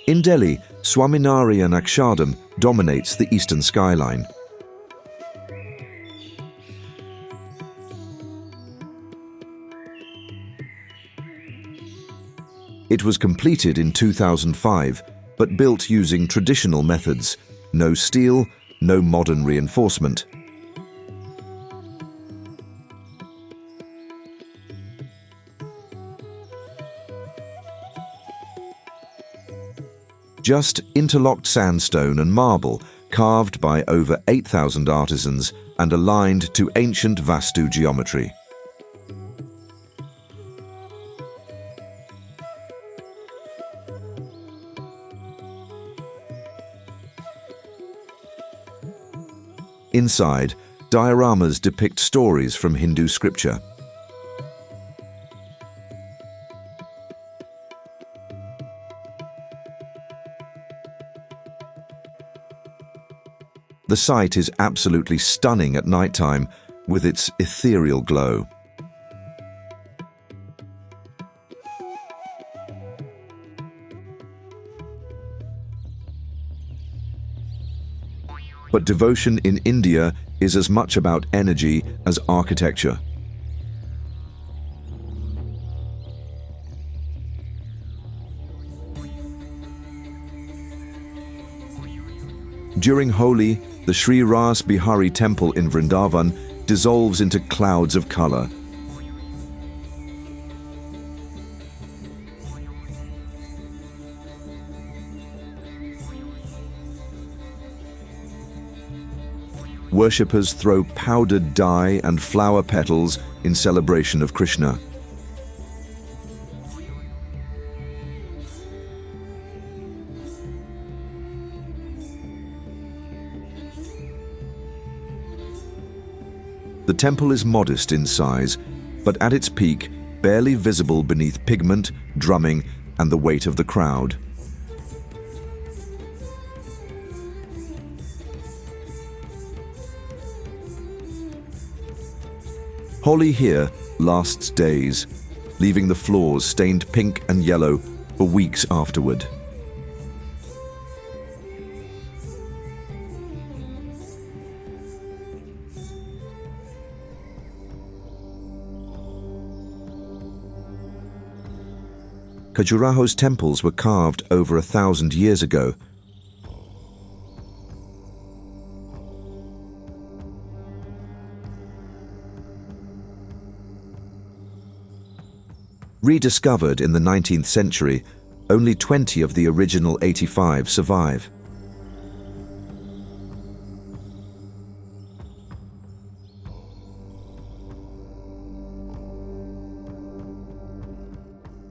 In Delhi, Swaminarayan Akshardham dominates the eastern skyline. It was completed in 2005, but built using traditional methods: no steel, no modern reinforcement. Just interlocked sandstone and marble, carved by over 8,000 artisans and aligned to ancient Vastu geometry. Inside, dioramas depict stories from Hindu scripture. The site is absolutely stunning at nighttime, with its ethereal glow. But devotion in India is as much about energy as architecture. During Holi, the Sri Ras Bihari temple in Vrindavan dissolves into clouds of color. worshippers throw powdered dye and flower petals in celebration of Krishna. The temple is modest in size, but at its peak, barely visible beneath pigment, drumming, and the weight of the crowd. Holi here lasts days, leaving the floors stained pink and yellow for weeks afterward. Khajuraho's temples were carved over 1,000 years ago. Rediscovered in the 19th century, only 20 of the original 85 survive.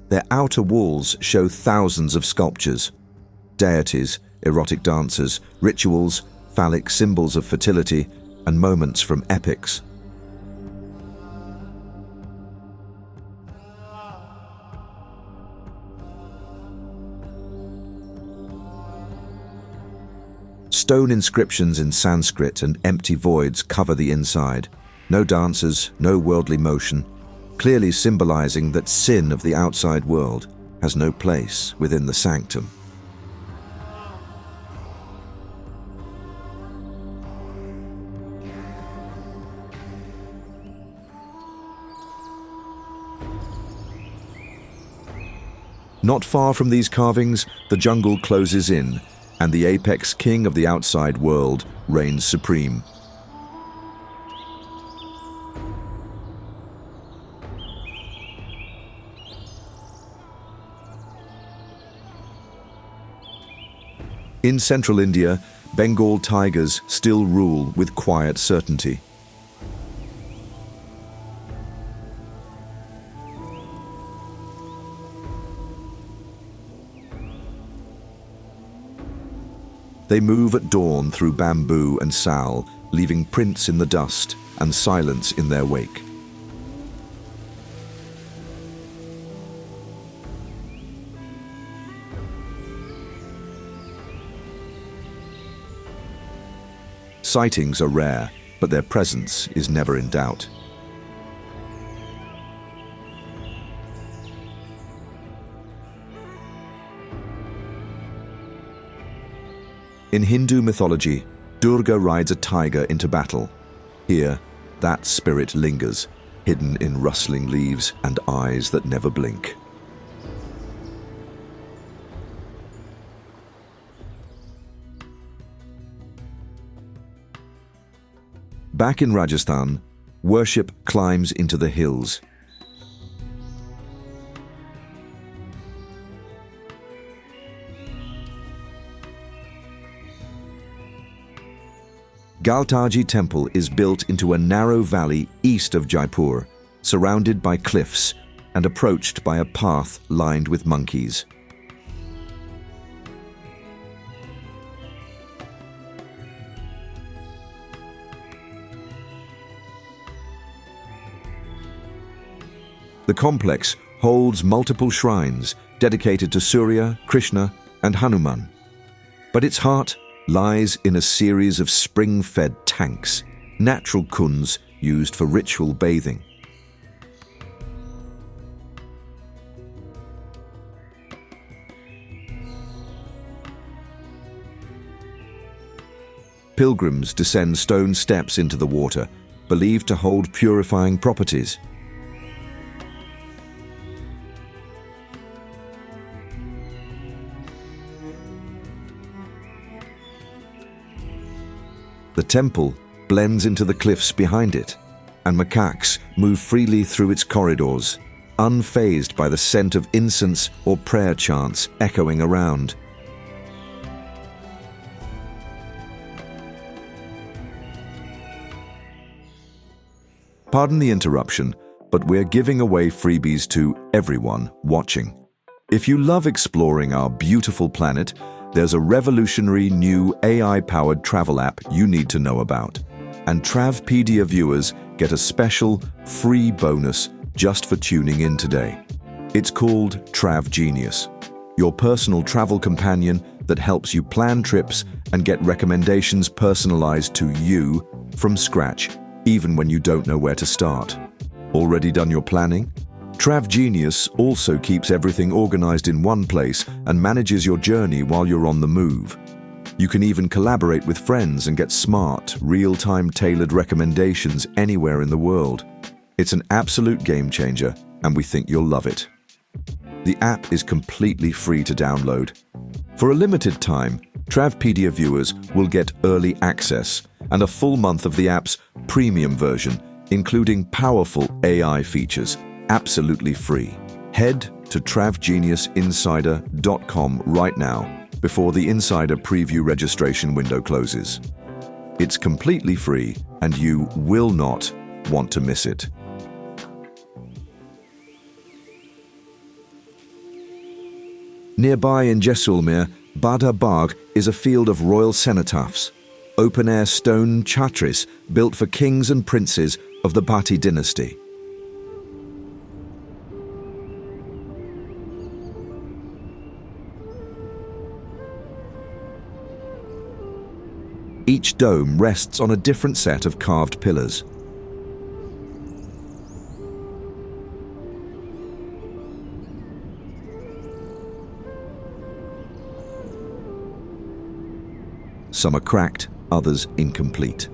Their outer walls show thousands of sculptures, deities, erotic dancers, rituals, phallic symbols of fertility, and moments from epics. Stone inscriptions in Sanskrit and empty voids cover the inside. No dancers, no worldly motion, clearly symbolizing that sin of the outside world has no place within the sanctum. Not far from these carvings, the jungle closes in, and the apex king of the outside world reigns supreme. In central India, Bengal tigers still rule with quiet certainty. They move at dawn through bamboo and sal, leaving prints in the dust and silence in their wake. Sightings are rare, but their presence is never in doubt. In Hindu mythology, Durga rides a tiger into battle. Here, that spirit lingers, hidden in rustling leaves and eyes that never blink. Back in Rajasthan, worship climbs into the hills. Galtaji Temple is built into a narrow valley east of Jaipur, surrounded by cliffs and approached by a path lined with monkeys. The complex holds multiple shrines dedicated to Surya, Krishna, and Hanuman. But its heart lies in a series of spring-fed tanks, natural kunds used for ritual bathing. Pilgrims descend stone steps into the water, believed to hold purifying properties. The temple blends into the cliffs behind it, and macaques move freely through its corridors, unfazed by the scent of incense or prayer chants echoing around. Pardon the interruption, but we're giving away freebies to everyone watching. If you love exploring our beautiful planet, there's a revolutionary new AI-powered travel app you need to know about. And Travpedia viewers get a special, free bonus just for tuning in today. It's called Trav Genius, your personal travel companion that helps you plan trips and get recommendations personalized to you from scratch, even when you don't know where to start. Already done your planning? Trav Genius also keeps everything organized in one place and manages your journey while you're on the move. You can even collaborate with friends and get smart, real-time tailored recommendations anywhere in the world. It's an absolute game changer, and we think you'll love it. The app is completely free to download. For a limited time, Travpedia viewers will get early access and a full month of the app's premium version, including powerful AI features, absolutely free. Head to travgeniusinsider.com right now before the insider preview registration window closes. It's completely free and you will not want to miss it. Nearby in Jaisalmer, Bada Bagh is a field of royal cenotaphs, open-air stone chhatris built for kings and princes of the Bhatti dynasty. Each dome rests on a different set of carved pillars. Some are cracked, others incomplete.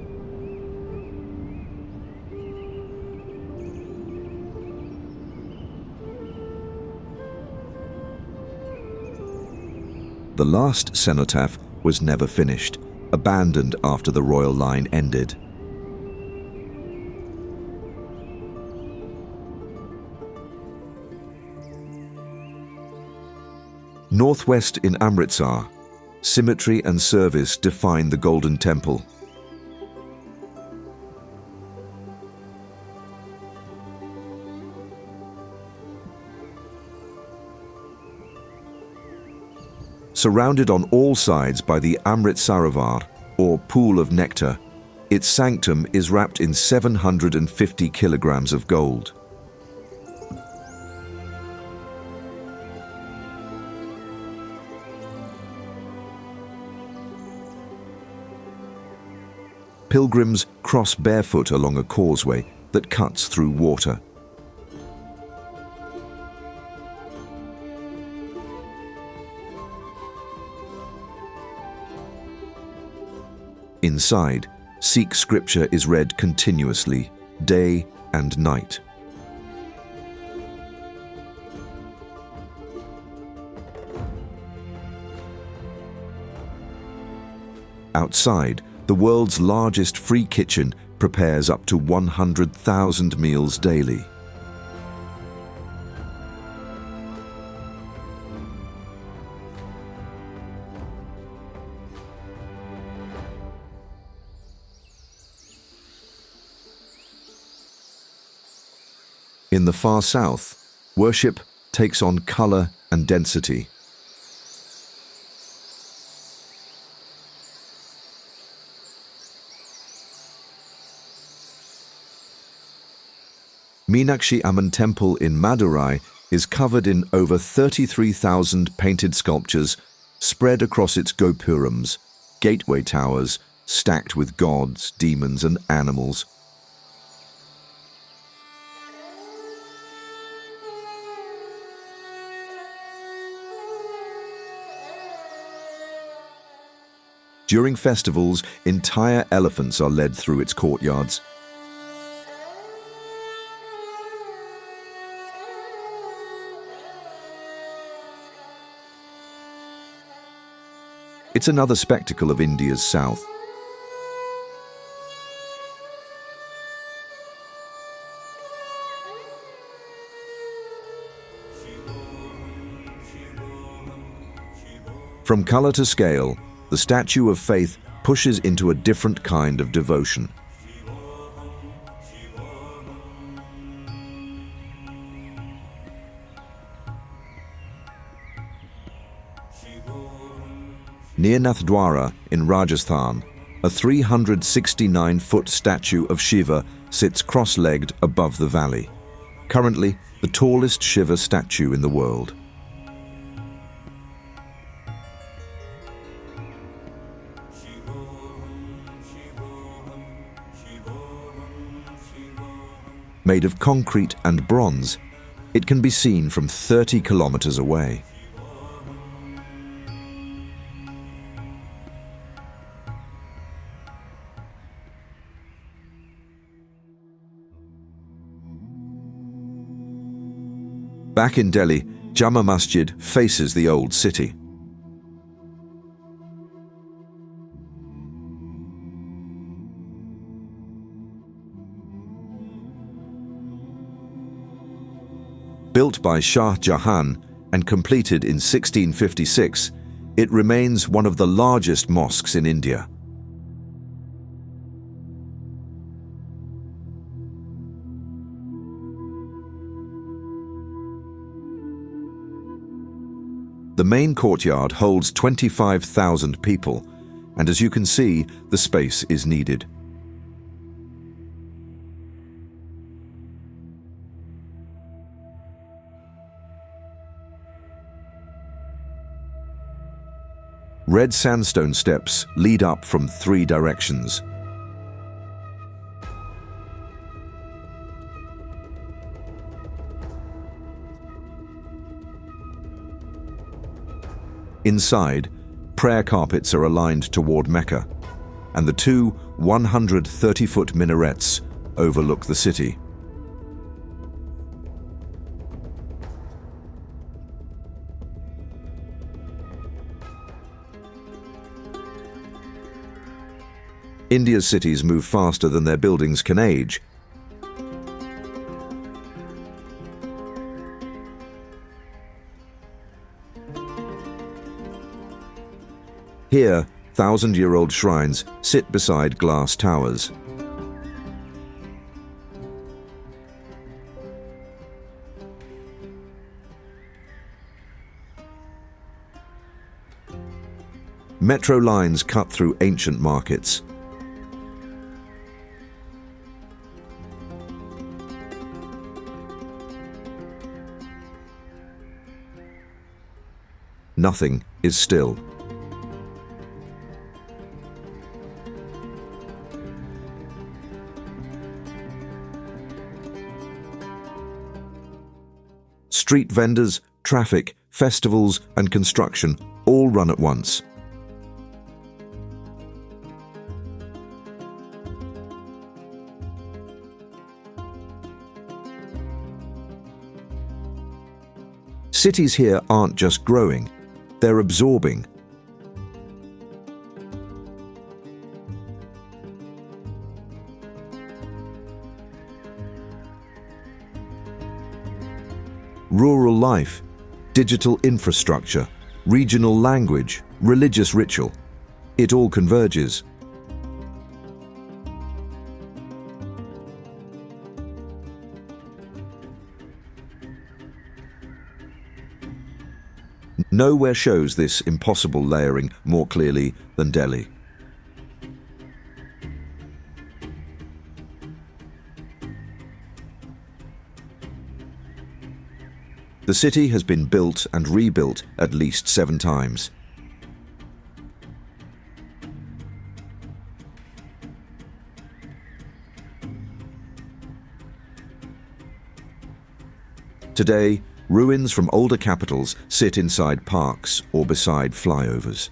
The last cenotaph was never finished, abandoned after the royal line ended. Northwest in Amritsar, symmetry and service define the Golden Temple. Surrounded on all sides by the Amrit Sarovar, or Pool of Nectar, its sanctum is wrapped in 750 kilograms of gold. Pilgrims cross barefoot along a causeway that cuts through water. Inside, Sikh scripture is read continuously, day and night. Outside, the world's largest free kitchen prepares up to 100,000 meals daily. In the far south, worship takes on color and density. Meenakshi Amman Temple in Madurai is covered in over 33,000 painted sculptures spread across its gopurams, gateway towers stacked with gods, demons and animals. During festivals, entire elephants are led through its courtyards. It's another spectacle of India's south. From color to scale, the statue of faith pushes into a different kind of devotion. Near Nathdwara in Rajasthan, a 369-foot statue of Shiva sits cross-legged above the valley, currently the tallest Shiva statue in the world. Made of concrete and bronze, it can be seen from 30 kilometers away. Back in Delhi, Jama Masjid faces the old city. Built by Shah Jahan and completed in 1656, it remains one of the largest mosques in India. The main courtyard holds 25,000 people, and as you can see, the space is needed. Red sandstone steps lead up from 3 directions. Inside, prayer carpets are aligned toward Mecca, and the 2 130-foot minarets overlook the city. India's cities move faster than their buildings can age. Here, 1,000-year-old shrines sit beside glass towers. Metro lines cut through ancient markets. Nothing is still. Street vendors, traffic, festivals, and construction all run at once. Cities here aren't just growing, they're absorbing. Rural life, digital infrastructure, regional language, religious ritual, it all converges. Nowhere shows this impossible layering more clearly than Delhi. The city has been built and rebuilt at least 7 times. Today, ruins from older capitals sit inside parks or beside flyovers.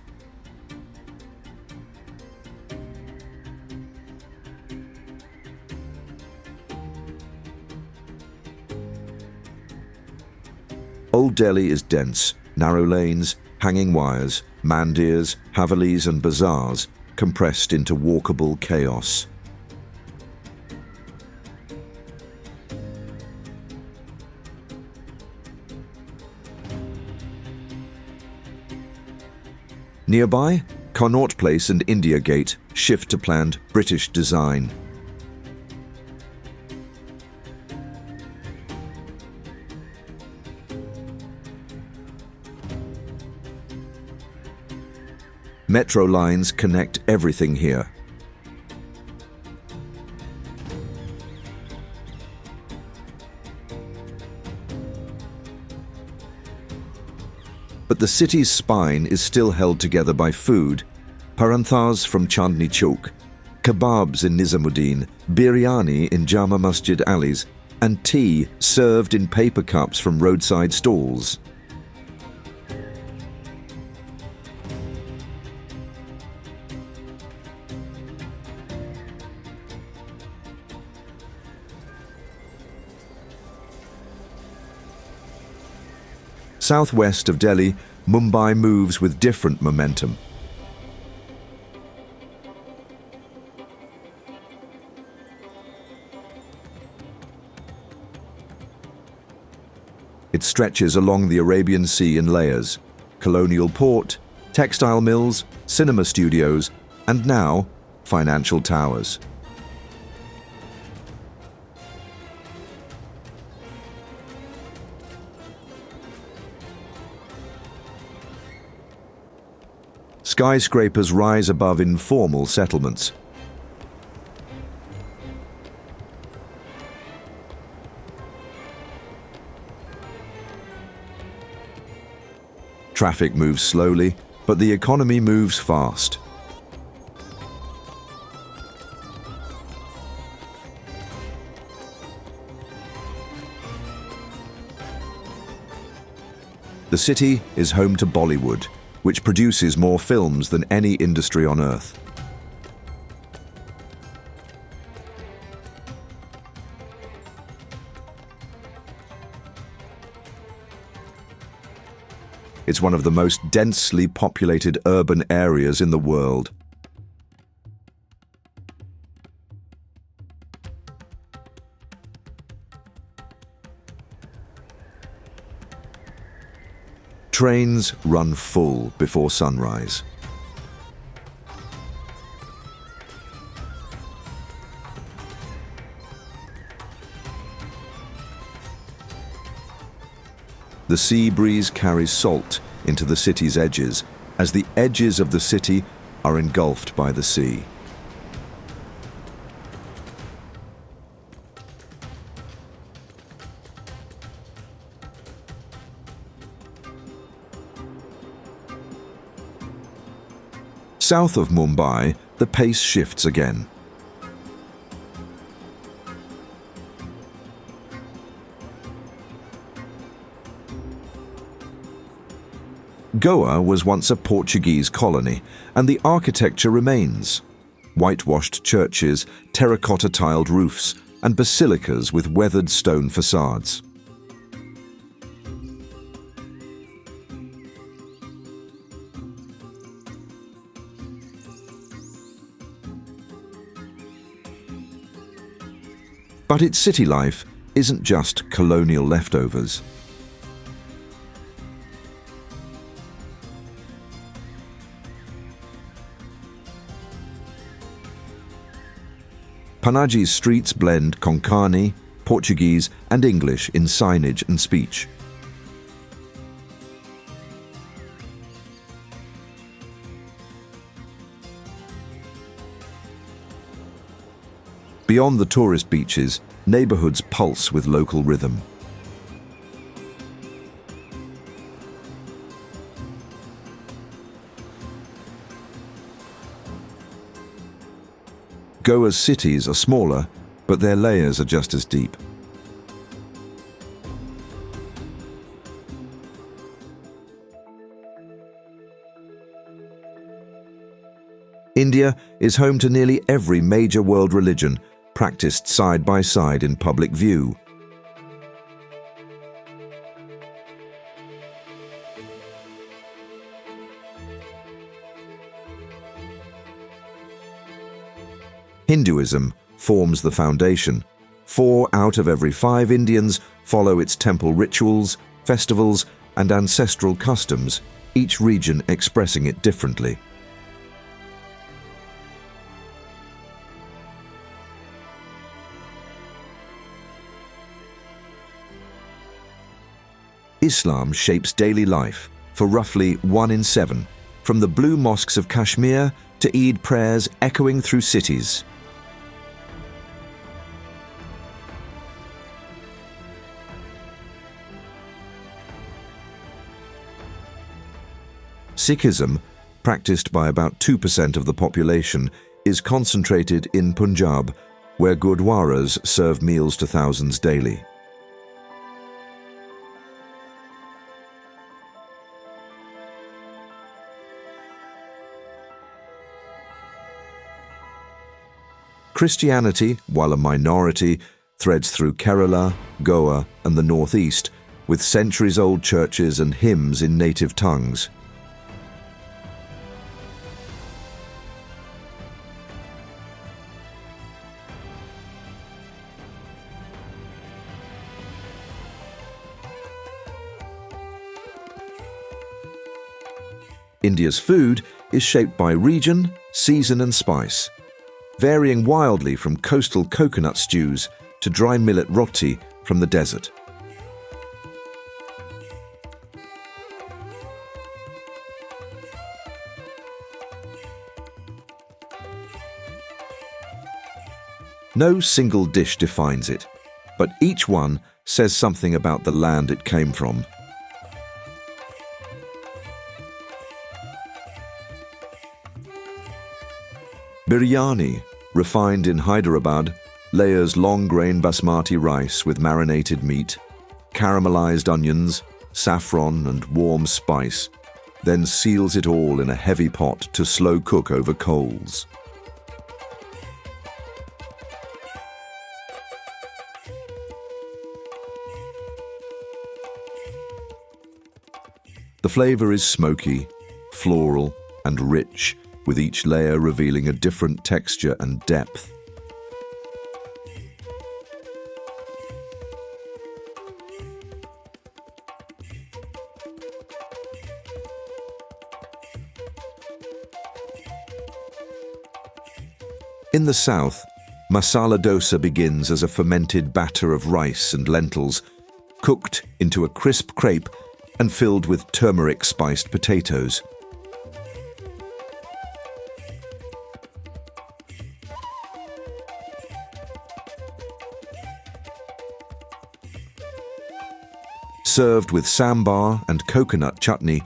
Old Delhi is dense, narrow lanes, hanging wires, mandirs, havelis and bazaars compressed into walkable chaos. Nearby, Connaught Place and India Gate shift to planned British design. Metro lines connect everything here. But the city's spine is still held together by food, paranthas from Chandni Chowk, kebabs in Nizamuddin, biryani in Jama Masjid alleys, and tea served in paper cups from roadside stalls. Southwest of Delhi, Mumbai moves with different momentum. It stretches along the Arabian Sea in layers: colonial port, textile mills, cinema studios, and now financial towers. Skyscrapers rise above informal settlements. Traffic moves slowly, but the economy moves fast. The city is home to Bollywood, which produces more films than any industry on earth. It's one of the most densely populated urban areas in the world. Trains run full before sunrise. The sea breeze carries salt into the city's edges, as the edges of the city are engulfed by the sea. South of Mumbai, the pace shifts again. Goa was once a Portuguese colony, and the architecture remains. Whitewashed churches, terracotta-tiled roofs, and basilicas with weathered stone facades. But its city life isn't just colonial leftovers. Panaji's streets blend Konkani, Portuguese, and English in signage and speech. Beyond the tourist beaches, neighborhoods pulse with local rhythm. Goa's cities are smaller, but their layers are just as deep. India is home to nearly every major world religion, practiced side by side in public view. Hinduism forms the foundation. 4 out of every 5 Indians follow its temple rituals, festivals, and ancestral customs, each region expressing it differently. Islam shapes daily life for roughly 1 in 7, from the blue mosques of Kashmir to Eid prayers echoing through cities. Sikhism, practiced by about 2% of the population, is concentrated in Punjab, where gurdwaras serve meals to thousands daily. Christianity, while a minority, threads through Kerala, Goa, and the northeast, with centuries-old churches and hymns in native tongues. India's food is shaped by region, season, and spice, varying wildly from coastal coconut stews to dry millet roti from the desert. No single dish defines it, but each one says something about the land it came from. Biryani, refined in Hyderabad, layers long-grain basmati rice with marinated meat, caramelized onions, saffron and warm spice, then seals it all in a heavy pot to slow cook over coals. The flavor is smoky, floral, and rich, with each layer revealing a different texture and depth. In the south, masala dosa begins as a fermented batter of rice and lentils, cooked into a crisp crepe and filled with turmeric-spiced potatoes. Served with sambar and coconut chutney,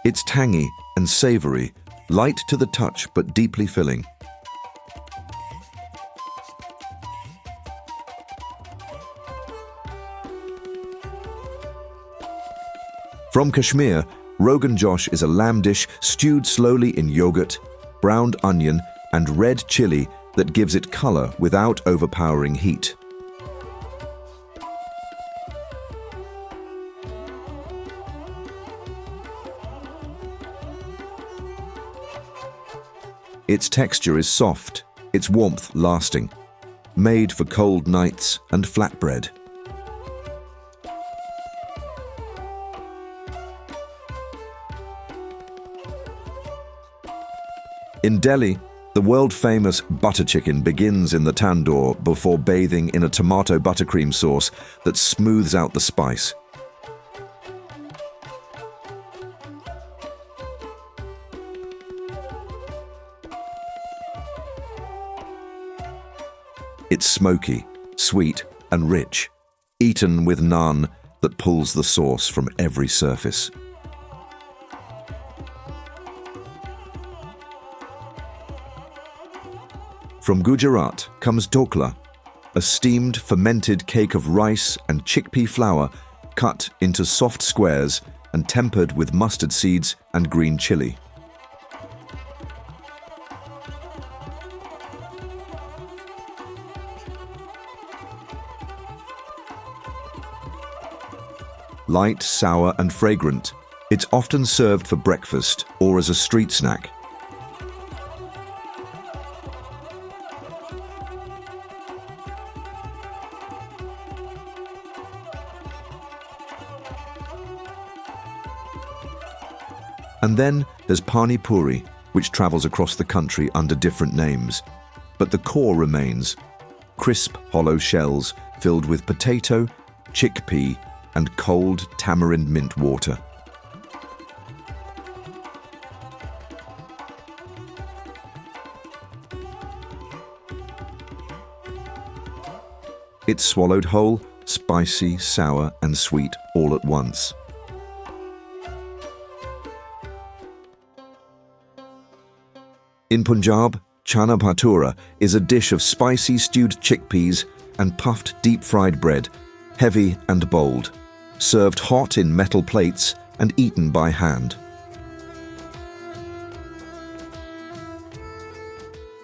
it's tangy and savory, light to the touch but deeply filling. From Kashmir, Rogan Josh is a lamb dish stewed slowly in yogurt, browned onion, and red chili that gives it color without overpowering heat. Its texture is soft, its warmth lasting, made for cold nights and flatbread. In Delhi, the world-famous butter chicken begins in the tandoor before bathing in a tomato buttercream sauce that smooths out the spice. It's smoky, sweet, and rich, eaten with naan that pulls the sauce from every surface. From Gujarat comes dokla, a steamed fermented cake of rice and chickpea flour cut into soft squares and tempered with mustard seeds and green chili. Light, sour, and fragrant, it's often served for breakfast or as a street snack. And then there's pani puri, which travels across the country under different names. But the core remains: crisp, hollow shells filled with potato, chickpea, and cold tamarind mint water. It's swallowed whole, spicy, sour, and sweet all at once. In Punjab, chana bhatura is a dish of spicy stewed chickpeas and puffed deep-fried bread, heavy and bold, served hot in metal plates and eaten by hand.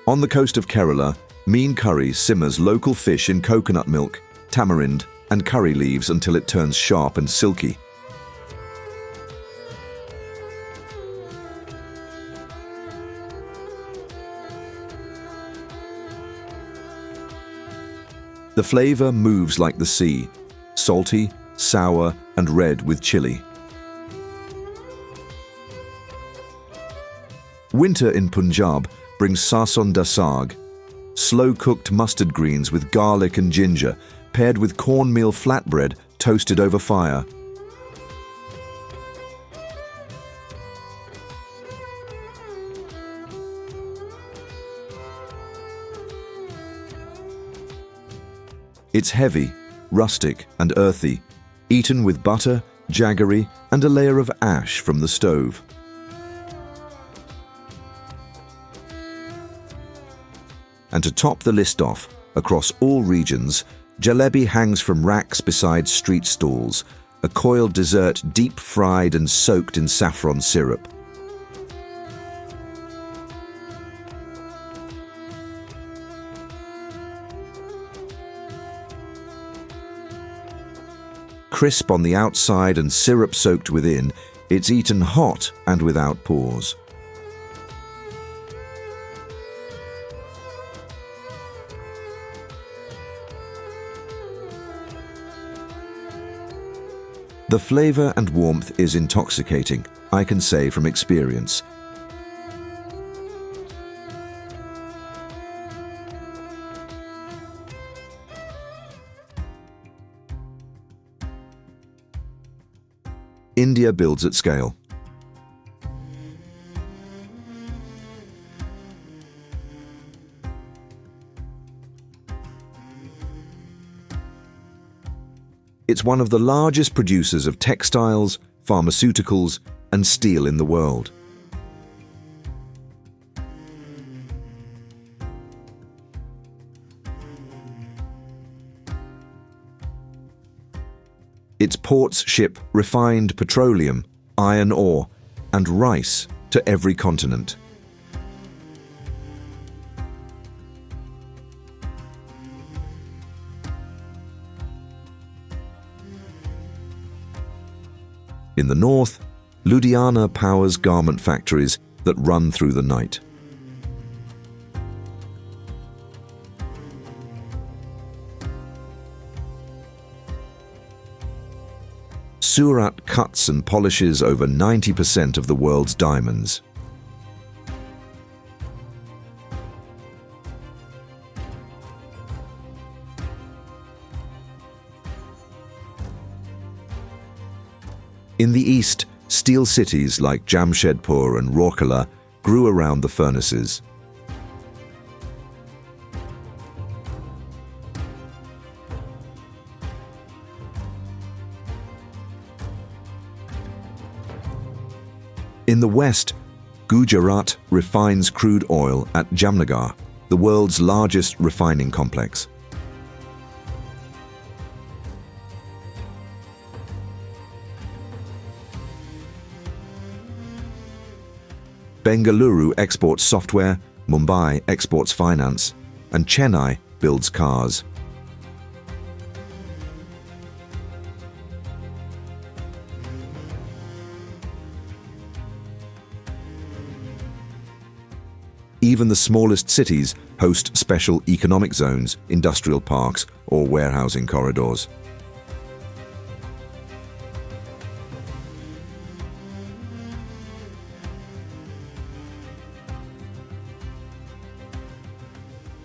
On the coast of Kerala, Meen curry simmers local fish in coconut milk, tamarind, and curry leaves until it turns sharp and silky. The flavor moves like the sea, salty, sour, and red with chili. Winter in Punjab brings sarson da saag, slow-cooked mustard greens with garlic and ginger, paired with cornmeal flatbread toasted over fire. It's heavy, rustic, and earthy, eaten with butter, jaggery, and a layer of ash from the stove. And to top the list off, across all regions, jalebi hangs from racks beside street stalls, a coiled dessert deep-fried and soaked in saffron syrup. Crisp on the outside and syrup-soaked within, it's eaten hot and without pause. The flavor and warmth is intoxicating, I can say from experience. India builds at scale. It's one of the largest producers of textiles, pharmaceuticals, and steel in the world. Its ports ship refined petroleum, iron ore, and rice to every continent. In the north, Ludhiana powers garment factories that run through the night. Surat cuts and polishes over 90% of the world's diamonds. In the east, steel cities like Jamshedpur and Rourkela grew around the furnaces. In the west, Gujarat refines crude oil at Jamnagar, the world's largest refining complex. Bengaluru exports software, Mumbai exports finance, and Chennai builds cars. Even the smallest cities host special economic zones, industrial parks, or warehousing corridors.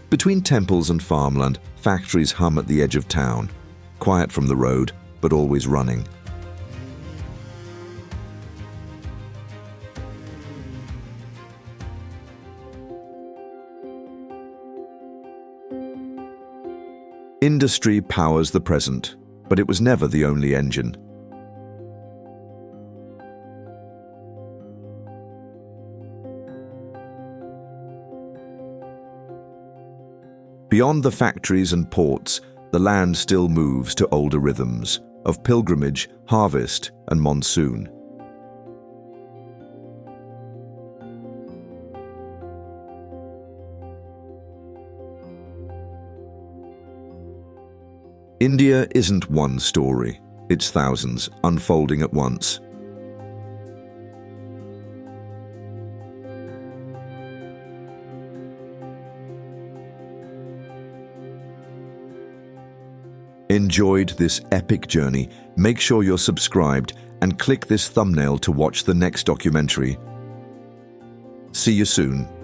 Between temples and farmland, factories hum at the edge of town, quiet from the road, but always running. Industry powers the present, but it was never the only engine. Beyond the factories and ports, the land still moves to older rhythms of pilgrimage, harvest, and monsoon. India isn't one story, it's thousands unfolding at once. Enjoyed this epic journey? Make sure you're subscribed and click this thumbnail to watch the next documentary. See you soon.